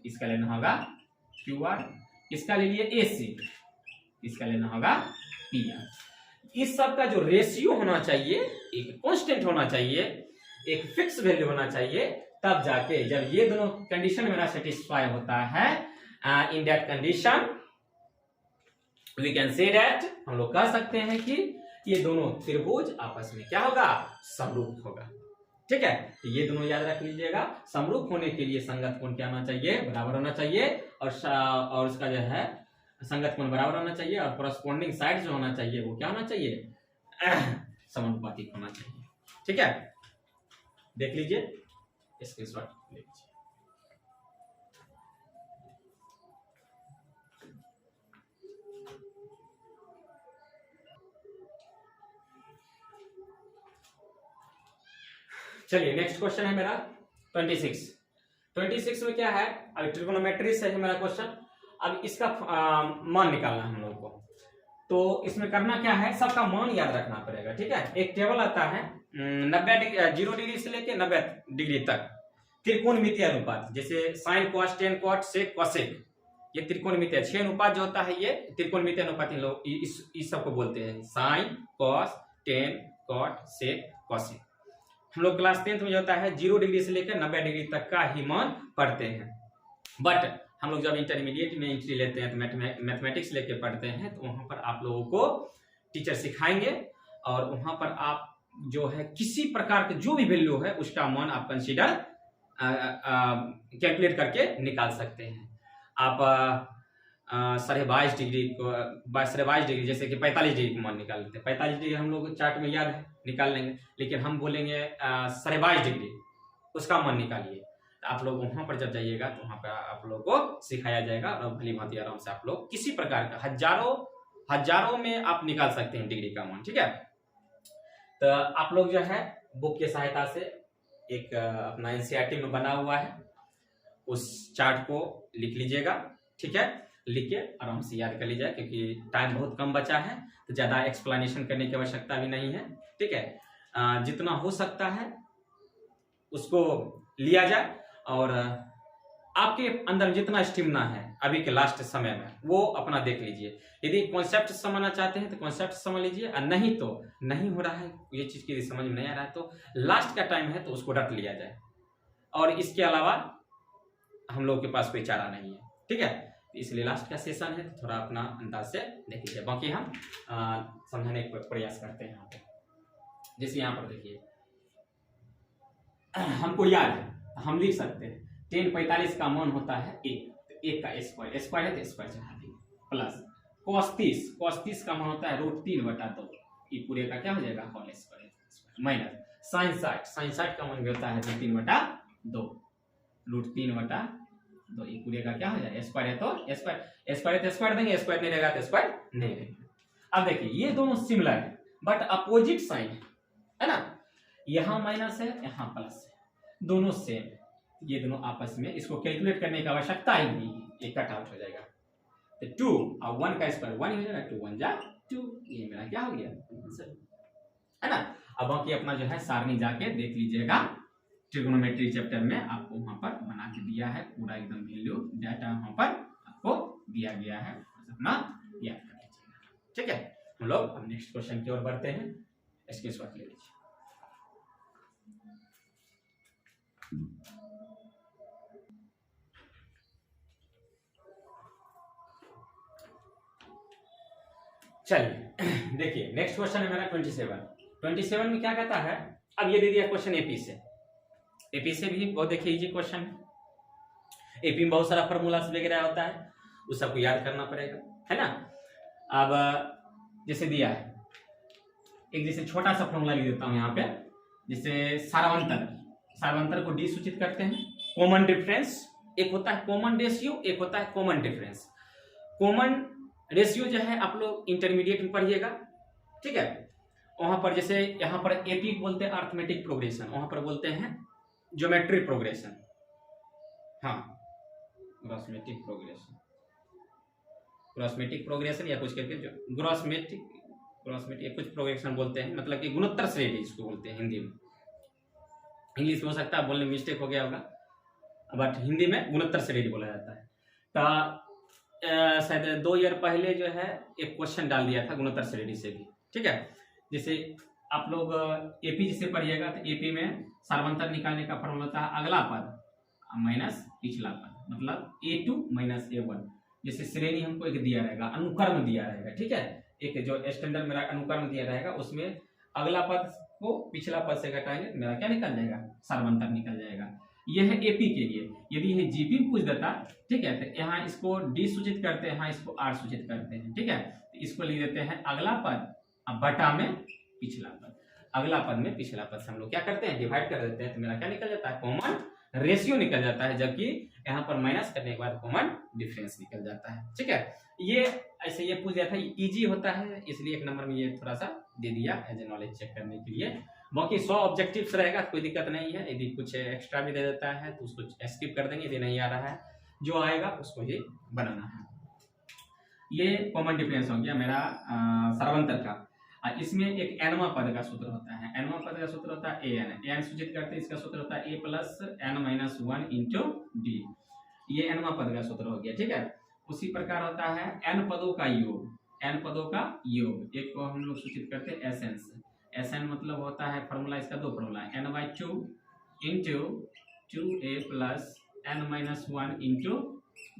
इसका लेना होगा QR, इसका ले लिए AC, इसका लेना होगा PR। इस सब का जो रेशियो होना चाहिए एक कांस्टेंट होना चाहिए, एक फिक्स वैल्यू होना चाहिए, तब जाके जब ये दोनों कंडीशन मेरा सेटिस्फाई होता है, in that condition we can say that, हम लोग कह सकते हैं कि ये दोनों त्रिभुज आपस में क्या होगा, समरूप होगा। ठीक है, तो ये दोनों याद रख लीजिएगा। समरूप होने के लिए संगत कोण क्या होना चाहिए, बराबर होना चाहिए, और उसका जो है संगत कोण बराबर होना चाहिए, और कोरस्पोंडिंग साइड जो होना चाहिए वो क्या होना चाहिए, समानुपातिक होना चाहिए। ठीक है, देख लीजिए, स्क्रीनशॉट ले लीजिए। चलिए नेक्स्ट क्वेश्चन है मेरा 26 में क्या है, अभी ट्रिगोनोमेट्री से है मेरा क्वेश्चन। अब इसका मान निकालना है हम लोग को, तो इसमें करना क्या है, सबका मान याद रखना पड़ेगा। ठीक है, एक टेबल आता है 0 डिग्री से लेके 90 डिग्री तक त्रिकोणमितीय अनुपात, जैसे sine cos tan cot sec cosec, ये त्रिकोणमितीय 6 अनुपात जो होता है ये त्रिकोणमितीय अनुपात इन लोग इस सबको बोलते हैं, sine cos tan cot sec cosec. हम लोग क्लास 10th में जो होता है 0 डिग्री से लेकर 90 डिग्री तक का ही मान पढ़ते हैं, बट हम लोग जब इंटरमीडिएट में एंट्री लेते हैं तो मैथमेटिक्स लेके पढ़ते हैं, तो वहां पर आप लोगों को टीचर सिखाएंगे, और वहां पर आप जो है किसी प्रकार के जो भी वैल्यू है उसका मान आप कंसीडर कैलकुलेट करके निकाल सकते हैं। आप 22.5 डिग्री को 22.5 डिग्री, जैसे कि 45 डिग्री को मान निकाल लेते हैं, 45 डिग्री हम लोग चार्ट में याद है निकाल लेंगे, लेकिन हम बोलेंगे 22.5 डिग्री उसका मान निकालिए, तो आप लोग वहां पर जब जाइएगा तो वहां पर आप लोग को सिखाया जाएगा, और भली भांति आराम से आप लोग किसी प्रकार का हजारों में आप निकाल सकते हैं डिग्री का मान। ठीक है, तो आप लोग जो है बुक की सहायता से एक अपना एनसीईआरटी में बना हुआ है उस चार्ट को लिख लीजिएगा। ठीक है, लिख के आराम से याद कर लीजिए, क्योंकि टाइम बहुत कम बचा है, तो ज्यादा एक्सप्लेनेशन करने की आवश्यकता भी नहीं है। ठीक है, जितना हो सकता है उसको लिया जाए, और आपके अंदर जितना स्टेमिना है अभी के लास्ट समय में वो अपना देख लीजिए। यदि कॉन्सेप्ट समझना चाहते हैं तो कॉन्सेप्ट समझ लीजिए, और नहीं तो नहीं हो रहा है ये चीज की समझ में नहीं आ रहा है तो लास्ट का टाइम है तो उसको रट लिया जाए, और इसके अलावा हम लोग के पास कोई चारा नहीं है। ठीक है, इसलिए लास्ट का सेशन है तो थोड़ा अपना अंदाज से देख लीजिए, बाकी हम समझाने का प्रयास करते हैं यहाँ पे। जैसे यहाँ पर देखिए, हमको याद है, हम लिख सकते हैं 1045 का मान होता है 1, तो 1 का स्क्वायर है तो स्क्वायर चढ़ा देंगे, प्लस cos 30 का मान होता है √3/2, ये पूरे का क्या हो जाएगा होल स्क्वायर, माइनस sin 60 का मान भी होता है √3/2, √3/2, ये पूरे का क्या हो जाएगा स्क्वायर है तो स्क्वायर देंगे, स्क्वायर नहीं रहेगा तो स्क्वायर नहीं देंगे। अब देखिए ये दोनों सिमिलर है बट अपोजिट साइन है ना, यहाँ माइनस है यहाँ प्लस है, दोनों सेम है, ये दोनों आपस में इसको कैलकुलेट करने की आवश्यकता ही नहीं, ये कट आउट हो जाएगा। तो 2 और 1 का स्क्वायर 1 हो जाएगा, 2 1 जा 2, ये मेरा क्या हो गया है ना। अब बाकी अपना जो है सारणी जाके देख लीजिएगा, ट्रिगोनोमेट्री चैप्टर में आपको वहां पर बना के दिया है पूरा एकदम वैल्यू डाटा वहां पर आपको दिया गया है, अपना याद कर लीजिएगा। ठीक है, हम लोग अब नेक्स्ट क्वेश्चन की ओर बढ़ते हैं, स्क्रीनशॉट ले लीजिए। चलिए देखिए नेक्स्ट क्वेश्चन है मेरा 27 में क्या कहता है। अब ये दे दिया क्वेश्चन एपी से भी बहुत देखिए इजी क्वेश्चन है। एपी में बहुत सारा फॉर्मूलास वगैरह होता है, उस सबको याद करना पड़ेगा, है ना। अब जैसे दिया है एक जैसे छोटा सा फॉर्मूला लिख देता हूं यहाँ पे, जैसे सारवंतर को डी सूचित करते हैं। कॉमन डिफरेंस, एक होता है कॉमन रेशियो, एक होता है कॉमन डिफरेंस। कॉमन रेशियो जो है आप लोग इंटरमीडिएट में पढ़िएगा, ठीक है। वहां पर जैसे यहाँ पर एपी बोलते हैं अर्थमेटिक प्रोग्रेशन, वहां पर बोलते हैं ज्योमेट्री प्रोग्रेशन, हाँ ग्रॉसमेटिक प्रोग्रेशन या कुछ करके जो ग्रॉसमेटिक या कुछ प्रोग्रेशन बोलते हैं, मतलब कि गुणोत्तर श्रेणी इसको बोलते हैं हिंदी में, इंग्लिश में हो सकता है बोलने में मिस्टेक हो गया होगा, बट हिंदी में गुणोत्तर श्रेणी बोला जाता है। तो शायद 2 ईयर पहले जो है एक क्वेश्चन डाल दिया था गुणोत्तर श्रेणी से भी, ठीक है। जैसे आप लोग एपी जिसे पढ़िएगा तो एपी में सार्वंतर निकालने का फॉर्मूला होता है अगला पद माइनस पिछला पद, मतलब A2 माइनस A1। जैसे श्रेणी हमको एक दिया रहेगा, अनुक्रम दिया रहेगा, ठीक है। एक जो स्टैंडर्ड मेरा अनुक्रम दिया रहेगा उसमें अगला पद को पिछला पद से घटाएंगे मेरा क्या निकल जाएगा, सार्वंतर निकल जाएगा। यह है एपी के लिए। यदि यह जीपी पूछ देता, ठीक है, तो यहाँ इसको डी सूचित करते हैं, यहाँ इसको आर सूचित करते हैं, ठीक है। तो इसको लिख देते हैं अगला पद अब बटा में पिछला पद, अगला पद में पिछला पद से हम लोग क्या करते हैं डिवाइड कर देते हैं, तो मेरा क्या निकल जाता है कॉमन रेशियो निकल जाता है, जबकि यहाँ पर माइनस करने के बाद कॉमन डिफरेंस निकल जाता है, ठीक है। ये ऐसे ये पूछ दिया था, इजी होता है इसलिए 1 नंबर में ये थोड़ा सा दे दिया एज ए नॉलेज चेक करने के लिए। बाकी 100 ऑब्जेक्टिव्स रहेगा कोई दिक्कत नहीं है, यदि कुछ एक्स्ट्रा भी दे देता है तो उसको स्किप कर देंगे, यदि नहीं आ रहा है जो आएगा उसको ही बनाना है। ये कॉमन डिफरेंस हो गया मेरा सार्वंतर का। इसमें एक एनवा पद का सूत्र होता है, एनवा पद का सूत्र होता है एन सूचित करते हैं, इसका सूत्र होता है a plus n minus 1 into d. ये एनवा पद का सूत्र हो गया, ठीक है। उसी प्रकार होता है एन पदों का योग, एन पदों का योग, एक को हम लोग सूचित करते हैं एसएन से। एसएन मतलब होता है फॉर्मूला इसका 2 फॉर्मूला है, n/2 into 2a plus n minus 1 into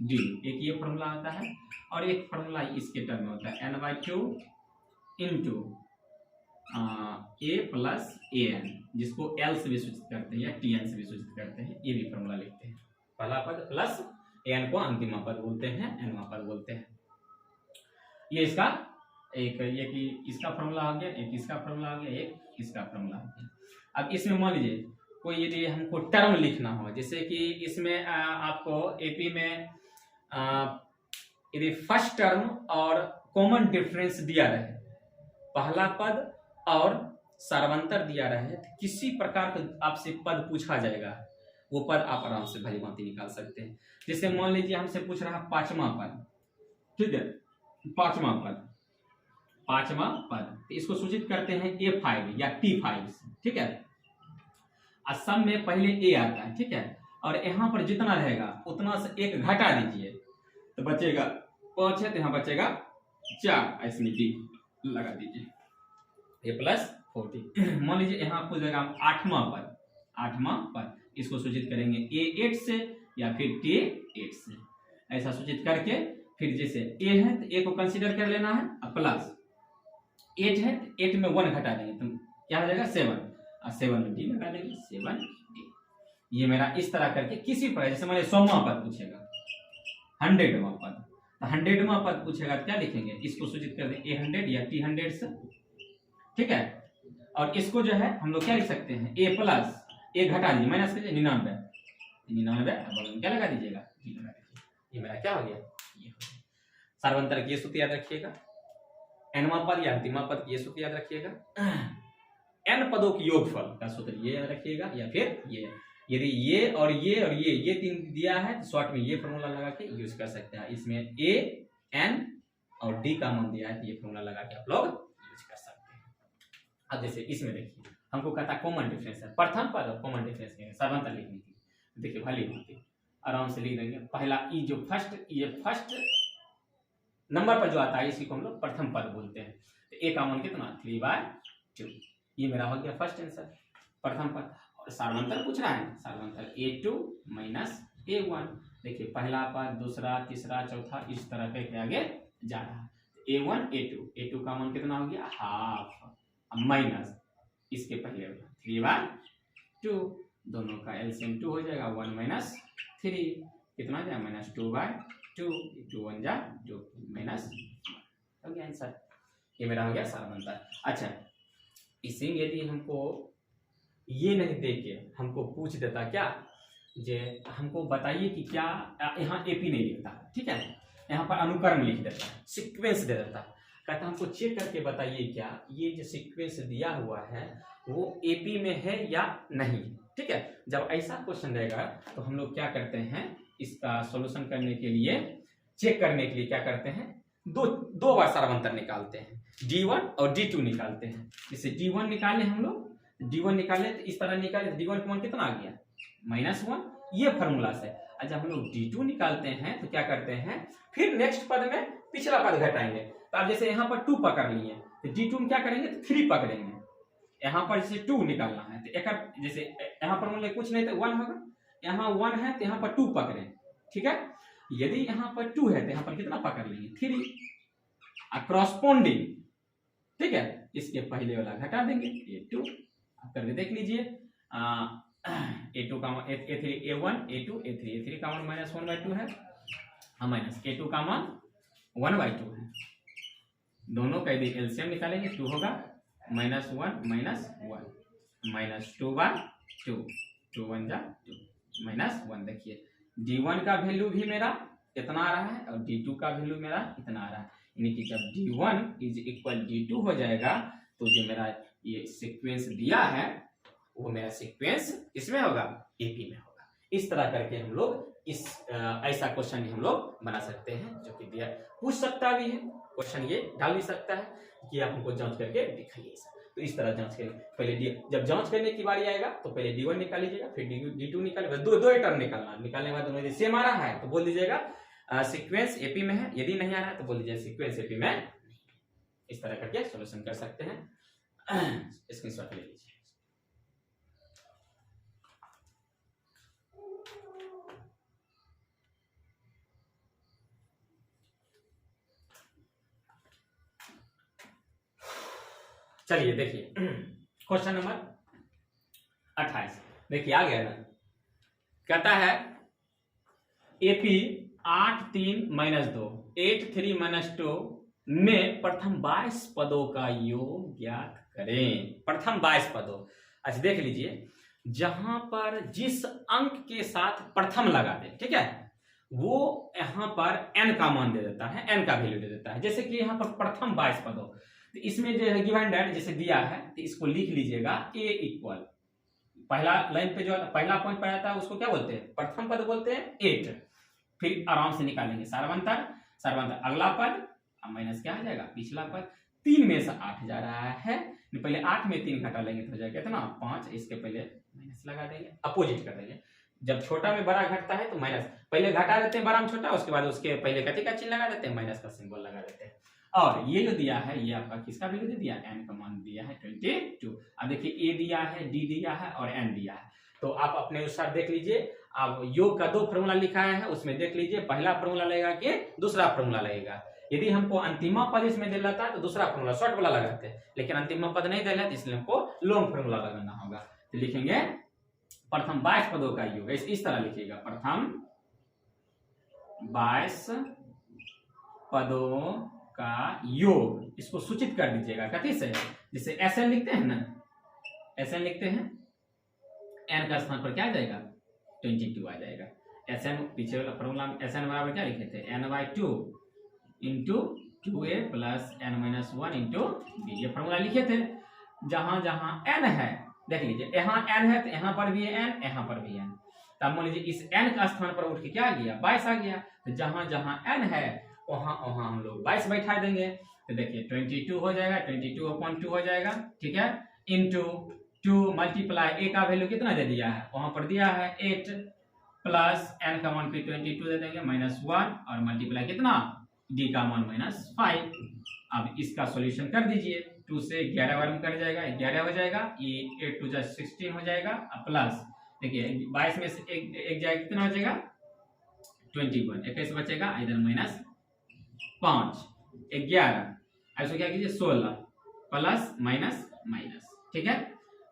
d, एक ये फॉर्मूला होता है। और एक फॉर्मूला इसके टर्म में होता है n/2 into a plus an, जिसको l से भी सूचित करते हैं या tn से भी सूचित करते हैं, ये भी फॉर्मूला लिखते हैं। पहला पद प्लस an को अंतिम पद बोलते हैं, nवा पद बोलते हैं। ये इसका एक ये कि इसका फॉर्मूला हो गया, एक इसका फॉर्मूला हो गया, एक इसका फॉर्मूला हो गया। अब इसमें मान लीजिए कोई यदि हमको टर्म लिखना हो, जैसे कि इसमें आपको एपी में यदि फर्स्ट टर्म और कॉमन डिफरेंस दिया रहे, पहला पद और सार्वंतर दिया रहे, तो किसी प्रकार का आपसे पद पूछा जाएगा, वो पद आप आराम से भली भांति निकाल सकते हैं। जैसे मान लीजिए हमसे पूछ रहा है 5वां पद, ठीक है, 5वां पद, 5वां पद, तो इसको सूचित करते हैं A5 या T5 से, ठीक है। असम में पहले A आता है, ठीक है, और यहाँ पर जितना रहेगा उतना से 1 घटा दीजिए तो बचेगा 5 है, तो यहाँ बचेगा 4, इसमें T लगा दीजिए A प्लस 40। मान लीजिए यहाँ पूछ देगा 8वां पद, 8वां पद, इसको सूचित करेंगे A8 से या फिर T8 से, ऐसा सूचित करके फिर जैसे A है तो A को कंसीडर कर लेना है, और प्लस 8 है तो 8 में 1 घटा देंगे तो क्या हो जाएगा 7, और 7 में D लगा देंगे 7D। ये मेरा इस तरह करके किसी पर, जैसे मैंने 100वां पद पूछेगा, 100वां पद, तो 100वां पद पूछेगा तो क्या लिखेंगे, इसको सूचित कर दें A100 या T100 से, ठीक है। और इसको जो है हम लोग क्या लिख सकते हैं, A प्लस A घटा दीजिए, माइनस कीजिए 99, 99 क्या लगा दीजिएगा, D लगा दीजिए। ये मेरा क्या हो गया, ये हो गया। सार्वंतर की ये सूत्र याद रखिएगा, एनवा पद या अंतिमा पद की ये सूत्र याद रखिएगा, एन पदों की योगफल का सूत्र ये याद रखिएगा, या फिर ये यदि ये और ये 3 दिया है तो शॉर्ट में ये फॉर्मूला लगा के यूज कर सकते हैं। इसमें A, N और D का मान दिया है तो ये फॉर्मूला लगा के आप लोग यूज कर सकते हैं। अब जैसे इसमें देखिए हमको कहता है कॉमन डिफरेंस है, प्रथम पद और कॉमन डिफरेंस है सार्वंतर लिखने की, देखिए भली भांति आराम से लिख देंगे। पहला ई जो फर्स्ट नंबर पर जो आता है इसी को हम लोग प्रथम पद बोलते हैं। तो A का मान कितना 3/2, ये मेरा हो गया फर्स्ट आंसर, प्रथम पद। और सार्वंतर पूछ रहा है, सार्वंतर A2 माइनस A1, देखिए पहला पद, दूसरा, तीसरा, चौथा, इस तरह के आगे जा रहा है। A1 A2 का मान कितना हो गया हाफ, माइनस इसके पहले 3/2, दोनों का एलसीएम 2 हो जाएगा, 1 माइनस 3 कितना हो जाएगा -2/2, 2 1 जा 2 माइनस हो गया आंसर। ये मेरा हो गया सार्वंतर। अच्छा, इसी यदि हमको ये नहीं दे के हमको पूछ देता क्या, जे हमको बताइए कि क्या, यहाँ एपी नहीं लिखता, ठीक है, यहाँ पर अनुक्रम लिख देता, सीक्वेंस दे देता, कहता हमको चेक करके बताइए क्या ये जो सीक्वेंस दिया हुआ है वो एपी में है या नहीं, ठीक है। जब ऐसा क्वेश्चन रहेगा तो हम लोग क्या करते हैं, इसका सॉल्यूशन करने के लिए, चेक करने के लिए क्या करते हैं, दो बार सार्वंतर निकालते हैं, D1 और D2 निकालते हैं। जैसे D1 निकाले हम लोग D1 निकाले तो इस तरह निकाले तो D1 कॉमन कितना आ गया -1। ये फॉर्मूला से जब हम लोग D2 निकालते हैं तो क्या करते हैं, फिर नेक्स्ट पद में पिछला पद घटाएंगे। तो अब जैसे यहाँ पर 2 पकड़ लिए तो D2 में क्या करेंगे तो 3 पकड़ेंगे। यहाँ पर जैसे 2 निकालना है तो एक जैसे यहाँ पर मतलब कुछ नहीं तो 1 होगा, यहाँ 1 है तो यहाँ पर 2 पकड़े, ठीक है। यदि यहाँ पर 2 है तो यहाँ पर कितना पकड़ लेंगे 3 क्रॉसपोंडिंग, ठीक है। इसके पहले वाला घटा देंगे A2, आप करके देख लीजिए A2 का A3 A1 A2 A3 का मान -1/2 है माइनस A2 का मान 1/2 है। दोनों का यदि एलसीएम निकालेंगे 2 होगा -1 -1 -2/2 2 1 जा 2 -1। देखिए D1 का वैल्यू भी मेरा इतना आ रहा है और D2 का वैल्यू मेरा इतना आ रहा है, यानी कि जब D1 = D2 हो जाएगा तो जो मेरा ये सीक्वेंस दिया है वो मेरा सीक्वेंस इसमें होगा एपी में होगा। इस तरह करके हम लोग इस ऐसा क्वेश्चन भी हम लोग बना सकते हैं, जो कि दिया पूछ सकता भी है क्वेश्चन, ये डाल भी सकता है कि आप हमको जांच करके दिखाइए। तो इस तरह जांच करें, पहले जब जांच करने की बारी आएगा तो पहले D1 निकाल लीजिएगा, फिर D2 निकालिएगा, दो ही टर्म निकालना। निकालने के बाद दोनों सेम आ रहा है तो बोल दीजिएगा सीक्वेंस एपी में है, यदि नहीं आ रहा है तो बोल दीजिए सीक्वेंस एपी में नहीं है। इस तरह करके सॉल्यूशन कर सकते हैं। स्क्रीनशॉट ले लीजिए। चलिए देखिए क्वेश्चन नंबर 28 देखिए आ गया ना, कहता है एपी 8 3 -2 8 3 -2 में प्रथम 22 पदों का योग ज्ञात करें। प्रथम 22 पदों, अच्छा देख लीजिए, जहां पर जिस अंक के साथ प्रथम लगा दे, ठीक है, वो यहां पर n का मान दे देता है, n का वैल्यू दे देता है। जैसे कि यहां पर प्रथम 22 पदों, तो इसमें जो है गिवन डेट जैसे दिया है तो इसको लिख लीजिएगा a इक्वल, पहला लाइन पे जो पहला पॉइंट पर आता है उसको क्या बोलते हैं, प्रथम पद बोलते हैं 8। फिर आराम से निकालेंगे सारवंतर अगला पद माइनस क्या आ जाएगा पिछला पद। 3 में से 8 जा रहा है, पहले 8 में 3 घटा लेंगे तो हो जाएगा कितना 5, इसके पहले माइनस लगा देंगे, अपोजिट कर देंगे। जब छोटा में बड़ा घटता है तो माइनस पहले घटा देते हैं बड़ा में छोटा, उसके बाद उसके पहले कथी का चिन्ह लगा देते हैं, माइनस का सिंबल लगा देते हैं। और ये जो दिया है ये आपका किसका वैल्यू दे दिया, n का मान दिया है 22। अब देखिए a दिया है, d दिया है और n दिया है, तो आप अपने अनुसार देख लीजिए। अब योग का 2 फॉर्मूला लिखा है उसमें देख लीजिए, पहला फॉर्मूला लगेगा कि दूसरा फॉर्मूला लगेगा। यदि हमको अंतिम पद इसमें दे देता है तो दूसरा फॉर्मूला शॉर्ट वाला लगाते हैं, लेकिन अंतिम पद नहीं दे रहा है इसलिए हमको लॉन्ग फॉर्मूला लगाना होगा। तो लिखेंगे प्रथम 22 पदों का योग, इस तरह लिखिएगा, प्रथम 22 पदों का योग, इसको सूचित कर दीजिएगा कथी से, जैसे SN लिखते हैं ना, SN लिखते हैं, n का स्थान पर क्या आ जाएगा 22 आ जाएगा। SN पीछे वाला फॉर्मूला में SN बराबर क्या लिखे थे, n/2 into 2a plus n-1 into b, ये फॉर्मूला लिखे थे। जहां जहां n है देख लीजिए, यहाँ n है तो यहाँ पर भी है n, यहाँ पर भी n, तब मान लीजिए इस n का स्थान पर उठ के क्या आ गया 22 आ गया। तो जहां जहां n है वहां वहां हम लोग 22 बैठा देंगे, तो देखिए 22 हो जाएगा, 22/2 हो जाएगा, ठीक है, इंटू 2 मल्टीप्लाई a का वैल्यू कितना दे दिया है, वहां पर दिया है 8 प्लस n का मान फिर 22 दे देंगे -1 और मल्टीप्लाई कितना d का मान -5। अब इसका सॉल्यूशन कर दीजिए, 2 से 11 बार में कट जाएगा 11 हो जाएगा, ये 8 2 16 हो जाएगा, प्लस देखिए 22 में से एक जाएगा कितना हो जाएगा 21, 21 बचेगा, इधर -5 11, ऐसे क्या कीजिए 16 प्लस माइनस माइनस, ठीक है।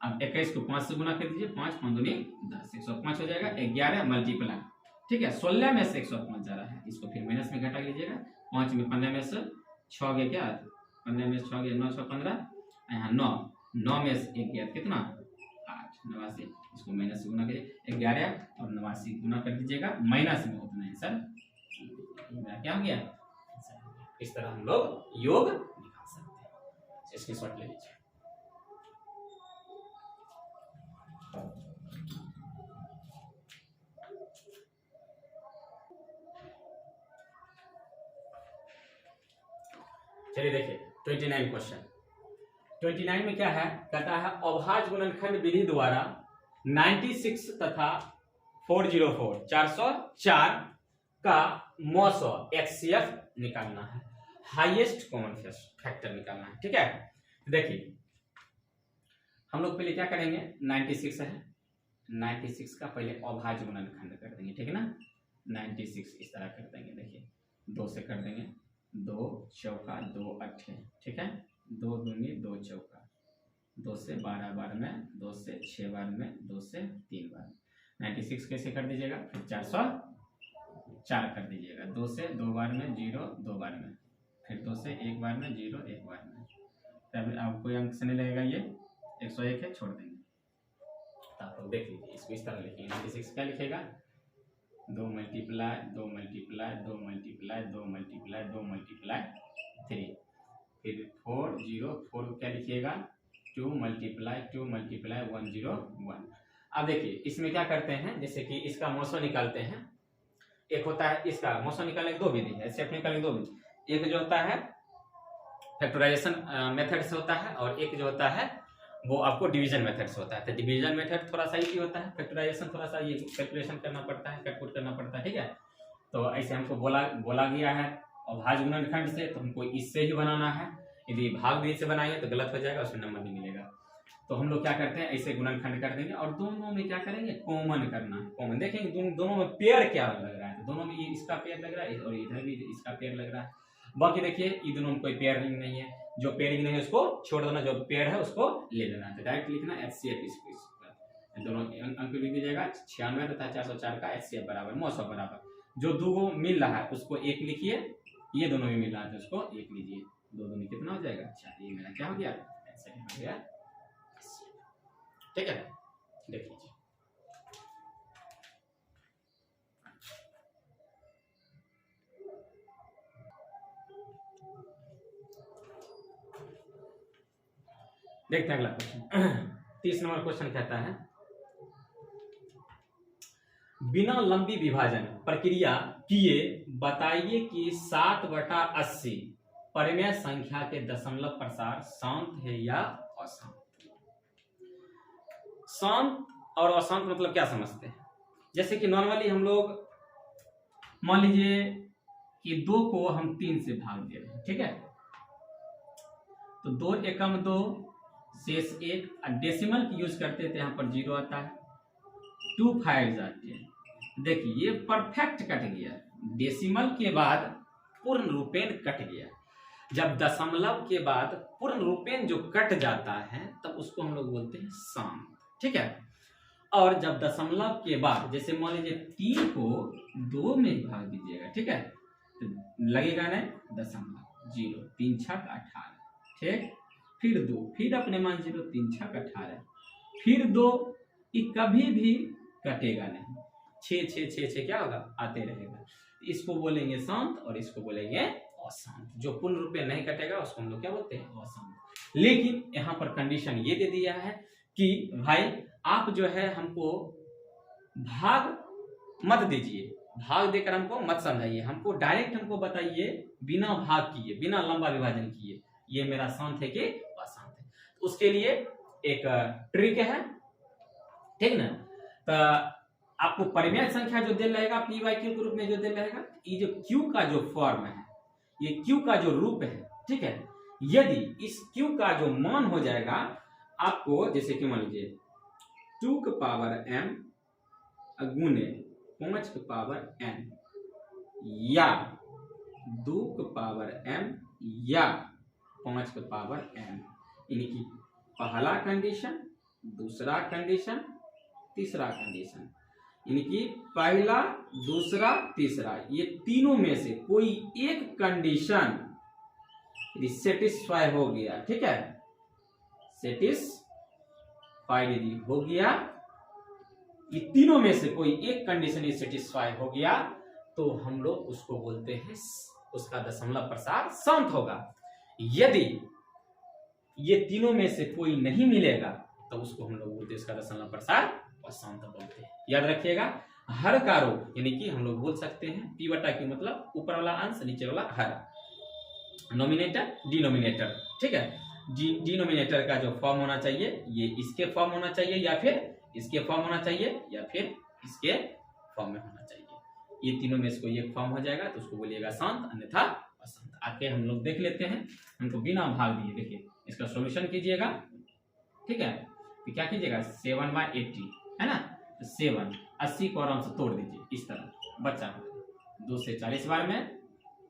अब 21 को 5 से गुना कर दीजिए, 5 5 दूनी 10, 105 हो जाएगा, 11 मल्टीप्लाई, ठीक है, 16 में से 105 जा रहा है, इसको फिर माइनस में घटा लीजिएगा, 5 में 15 में से 6 गया, क्या 15 में से 6 गया 9 6 15, यहाँ 9 में से 1 गया कितना 8 89, इसको माइनस से गुना करिए, 11 और 89 गुना कर दीजिएगा, माइनस में उतना है सर, क्या हो गया। इस तरह हम लोग योग निकाल सकते हैं, इसकी शॉर्ट ले लीजिए। चलिए देखिए 29 क्वेश्चन, 29 में क्या है, कहता है अभाज्य गुणनखंड विधि द्वारा 96 तथा 404 404 का मौसो HCF निकालना है, हाईएस्ट कॉमन फैक्टर निकालना है। ठीक है, देखिए हम लोग पहले क्या करेंगे, 96 है, 96 का पहले अभाज्य गुणनखंड कर देंगे। ठीक है ना, 96 इस तरह कर देंगे, देखिए 2 से कर देंगे, 2 चौका 2 अट्ठे, ठीक है, 2 दूनी 2 चौका, 2 से 12 बार में, 2 से 6 बार में, 2 से 3 बार। 96 कैसे कर दीजिएगा, फिर 404 कर दीजिएगा, 2 से 2 बार में, 0 2 बार में, फिर 2 से 1 बार में, 0 1 बार में, तब अब कोई अंक से नहीं लगेगा, ये 101 है, छोड़ देंगे। तो देख लीजिए, इसको इस तरह लिखिए, 96 क्या लिखेगा, 2 multiply 2 multiply 2 multiply 2 multiply 2 multiply 3, फिर 4 0 4 को क्या लिखिएगा, 2 मल्टीप्लाई 2 मल्टीप्लाई 101। अब देखिए इसमें क्या करते हैं, जैसे कि इसका मौसो निकालते हैं, एक होता है इसका मौसो निकालने की 2 विधि है, सेट निकालने की 2 विधि, एक जो होता है फैक्टराइजेशन मेथड से होता है, और एक जो होता है वो आपको डिवीजन मेथड से होता है। तो डिवीजन मेथड थोड़ा सा इजी होता है, फैक्टराइजेशन थोड़ा सा ये कैलकुलेशन करना पड़ता है, कटपुट करना पड़ता है। ठीक है, तो ऐसे हमको बोला गया है अभाज्य गुणनखंड से, तो हमको इससे ही बनाना है। यदि भाग विधि से बनाएंगे तो गलत हो जाएगा, उसमें नंबर नहीं मिलेगा। तो हम लोग क्या करते हैं, ऐसे गुणनखंड कर देंगे, और दोनों में क्या करेंगे, कॉमन करना है। कॉमन देखेंगे दोनों में पेयर क्या लग रहा है, तो दोनों में ये इसका पेयर लग रहा है और इधर भी इसका पेयर लग रहा है। बाकी देखिए ये दोनों में कोई पेयरिंग नहीं है, जो पेयरिंग नहीं है उसको छोड़ देना, जो पेयर है उसको ले लेना है। तो डायरेक्ट लिखना HCF, इसको दोनों अंक लिख दीजिएगा, 96 तथा 404 का HCF बराबर 900 बराबर, जो 2 मिल रहा है उसको 1 लिखिए, ये दोनों भी मिल रहा है तो उसको 1 लीजिए, 2 दूनी कितना हो जाएगा, अच्छा ये मेरा क्या हो गया, HCF हो गया। ठीक है, देख लीजिए देखते हैं अगला क्वेश्चन। 30 नंबर क्वेश्चन कहता है, बिना लंबी विभाजन प्रक्रिया किए बताइए कि 7/80 परिमेय संख्या के दशमलव प्रसार शांत है या अशांत। शांत और अशांत मतलब क्या समझते हैं, जैसे कि नॉर्मली हम लोग मान लीजिए कि 2 को हम 3 से भाग दे रहे हैं, ठीक है, तो 2 एकम 2 शेष 1, डेसिमल की यूज करते थे, यहाँ पर 0 आता है, 2 5 आते हैं। देखिए ये परफेक्ट कट गया, डेसिमल के बाद पूर्ण रूपेण कट गया। जब दशमलव के बाद पूर्ण रूपेण जो कट जाता है तब उसको हम लोग बोलते हैं शांत। ठीक है, और जब दशमलव के बाद जैसे मान लीजिए 3 को 2 में भाग दीजिएगा, ठीक है, तो लगेगा नहीं दशमलव, 0 3 6 18, ठीक, फिर 2, फिर अपने मान 0 3 6 18, फिर 2, ये कभी भी कटेगा नहीं, 6 6 6 6 क्या होगा, आते रहेगा। इसको बोलेंगे शांत और इसको बोलेंगे अशांत। जो पूर्ण रूप में नहीं कटेगा उसको हम लोग क्या बोलते हैं, अशांत। लेकिन यहाँ पर कंडीशन ये दे दिया है कि भाई आप जो है हमको भाग मत दीजिए, भाग देकर हमको मत समझाइए, हमको डायरेक्ट हमको बताइए बिना भाग किए, बिना लंबा विभाजन किए, ये मेरा शांत है कि अशांत है। तो उसके लिए एक ट्रिक है, ठीक ना। तो आपको परिमेय संख्या जो दे रहेगा पी वाई क्यू के रूप में जो दे रहेगा, ये जो क्यू का जो फॉर्म है, ये क्यू का जो रूप है, ठीक है, यदि इस क्यू का जो मान हो जाएगा आपको, जैसे कि मान लीजिए 2 की पावर m गुने 5 की पावर n या 2 की पावर m या 5 की पावर n, यानी कि पहला कंडीशन, दूसरा कंडीशन, तीसरा कंडीशन, यानी कि पहला, दूसरा, तीसरा, ये तीनों में से कोई एक कंडीशन यदि सेटिस्फाई हो गया, ठीक है, सेटिस्फाइड यदि हो गया, ये तीनों में से कोई एक कंडीशन सेटिस्फाई हो गया तो हम लोग उसको बोलते हैं उसका दशमलव प्रसार शांत होगा। यदि ये तीनों में से कोई नहीं मिलेगा तो उसको हम लोग बोलते हैं इसका दशमलव प्रसार अशांत बोलते हैं। याद रखिएगा, हर का रो यानी कि हम लोग बोल सकते हैं पी बटा क्यू मतलब ऊपर वाला अंश नीचे वाला हर, नोमिनेटर डिनोमिनेटर, ठीक है। डिनोमिनेटर का जो फॉर्म होना चाहिए ये इसके फॉर्म होना चाहिए या फिर इसके फॉर्म होना चाहिए या फिर इसके फॉर्म में होना चाहिए। ये तीनों में से कोई एक फॉर्म हो जाएगा तो उसको बोलिएगा शांत, अन्यथा अशांत। आके हम लोग देख लेते हैं, हमको बिना भाग दिए देखिए इसका सॉल्यूशन कीजिएगा, ठीक है। तो क्या कीजिएगा 7/80 है ना, तो 7 80 को आराम से तोड़ दीजिए इस तरह, बच्चा 2 से 40 बार में,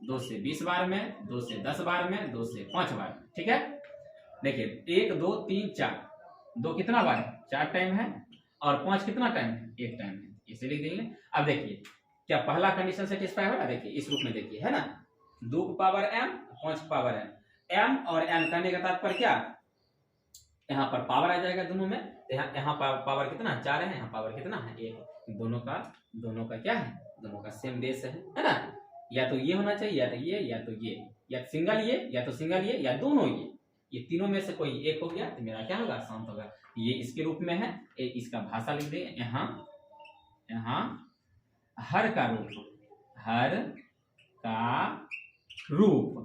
2 से 20 बार में, 2 से 10 बार में, 2 से 5 बार में, ठीक है। देखिए 1 2 3 4, 2 कितना बार है 4 टाइम है और 5 कितना टाइम है 1 टाइम है, इसे लिख देंगे। अब देखिए क्या पहला कंडीशन सेटिस्फाई हो रहा है, देखिए इस रूप में देखिए है ना, 2 की पावर m 5 की पावर m और n करने का तात्पर्य क्या, यहाँ पर पावर आ जाएगा दोनों में, तो यहाँ पावर कितना 4 है, यहाँ पावर कितना है 1, दोनों का क्या है, दोनों का सेम बेस है ना। या तो ये होना चाहिए या तो ये या तो ये, या सिंगल ये या तो सिंगल ये या दोनों ये तीनों में से कोई एक हो गया तो मेरा क्या होगा शांत होगा। ये इसके रूप में है, इसका भाषा लिख देंगे यहाँ हर का रूप, हर का रूप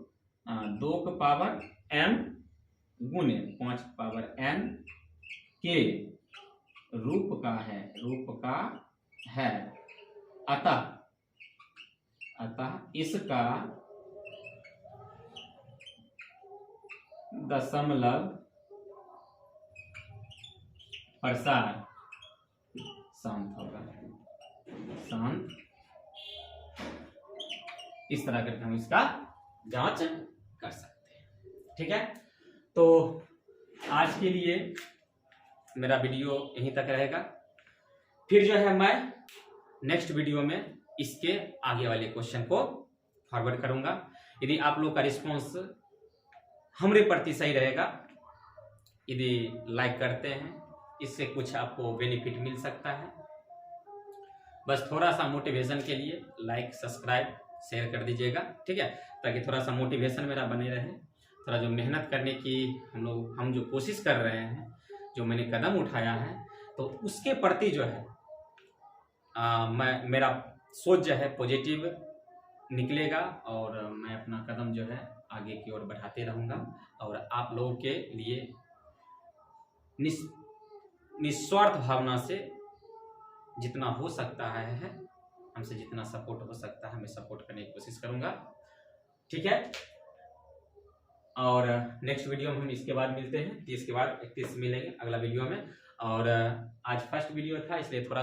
2 की पावर m गुने 5 की पावर n के रूप का है, अतः इसका दशमलव प्रसार शांत होगा, शांत। इस तरह करके हम इसका जांच कर सकते हैं, ठीक है। तो आज के लिए मेरा वीडियो यहीं तक रहेगा, फिर जो है मैं नेक्स्ट वीडियो में इसके आगे वाले क्वेश्चन को फॉरवर्ड करूंगा। यदि आप लोग का रिस्पॉन्स हमारे प्रति सही रहेगा, यदि लाइक करते हैं, इससे कुछ आपको बेनिफिट मिल सकता है। बस थोड़ा सा मोटिवेशन के लिए लाइक सब्सक्राइब शेयर कर दीजिएगा, ठीक है, ताकि थोड़ा सा मोटिवेशन मेरा बने रहे। थोड़ा जो मेहनत करने की हम जो कोशिश कर रहे हैं, जो मैंने कदम उठाया है, तो उसके प्रति जो है मेरा सोच जो है पॉजिटिव निकलेगा और मैं अपना कदम जो है आगे की ओर बढ़ाते रहूँगा और आप लोगों के लिए निस्वार्थ भावना से जितना हो सकता है हमसे जितना सपोर्ट हो सकता है मैं सपोर्ट करने की कोशिश करूँगा, ठीक है। और नेक्स्ट वीडियो में हम इसके बाद मिलते हैं, 30 के बाद 31 मिलेंगे अगला वीडियो में। और आज फर्स्ट वीडियो था इसलिए थोड़ा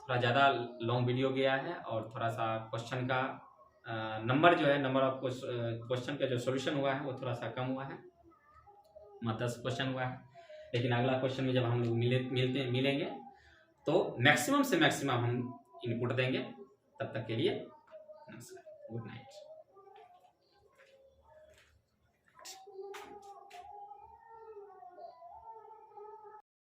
ज़्यादा लॉन्ग वीडियो गया है और थोड़ा सा क्वेश्चन का नंबर ऑफ क्वेश्चन का जो सॉल्यूशन हुआ है वो थोड़ा सा कम हुआ है, 10 क्वेश्चन हुआ है। लेकिन अगला क्वेश्चन में जब हम लोग मिलेंगे तो मैक्सिमम से मैक्सिमम हम इनपुट देंगे। तब तक के लिए नमस्कार, गुड नाइट।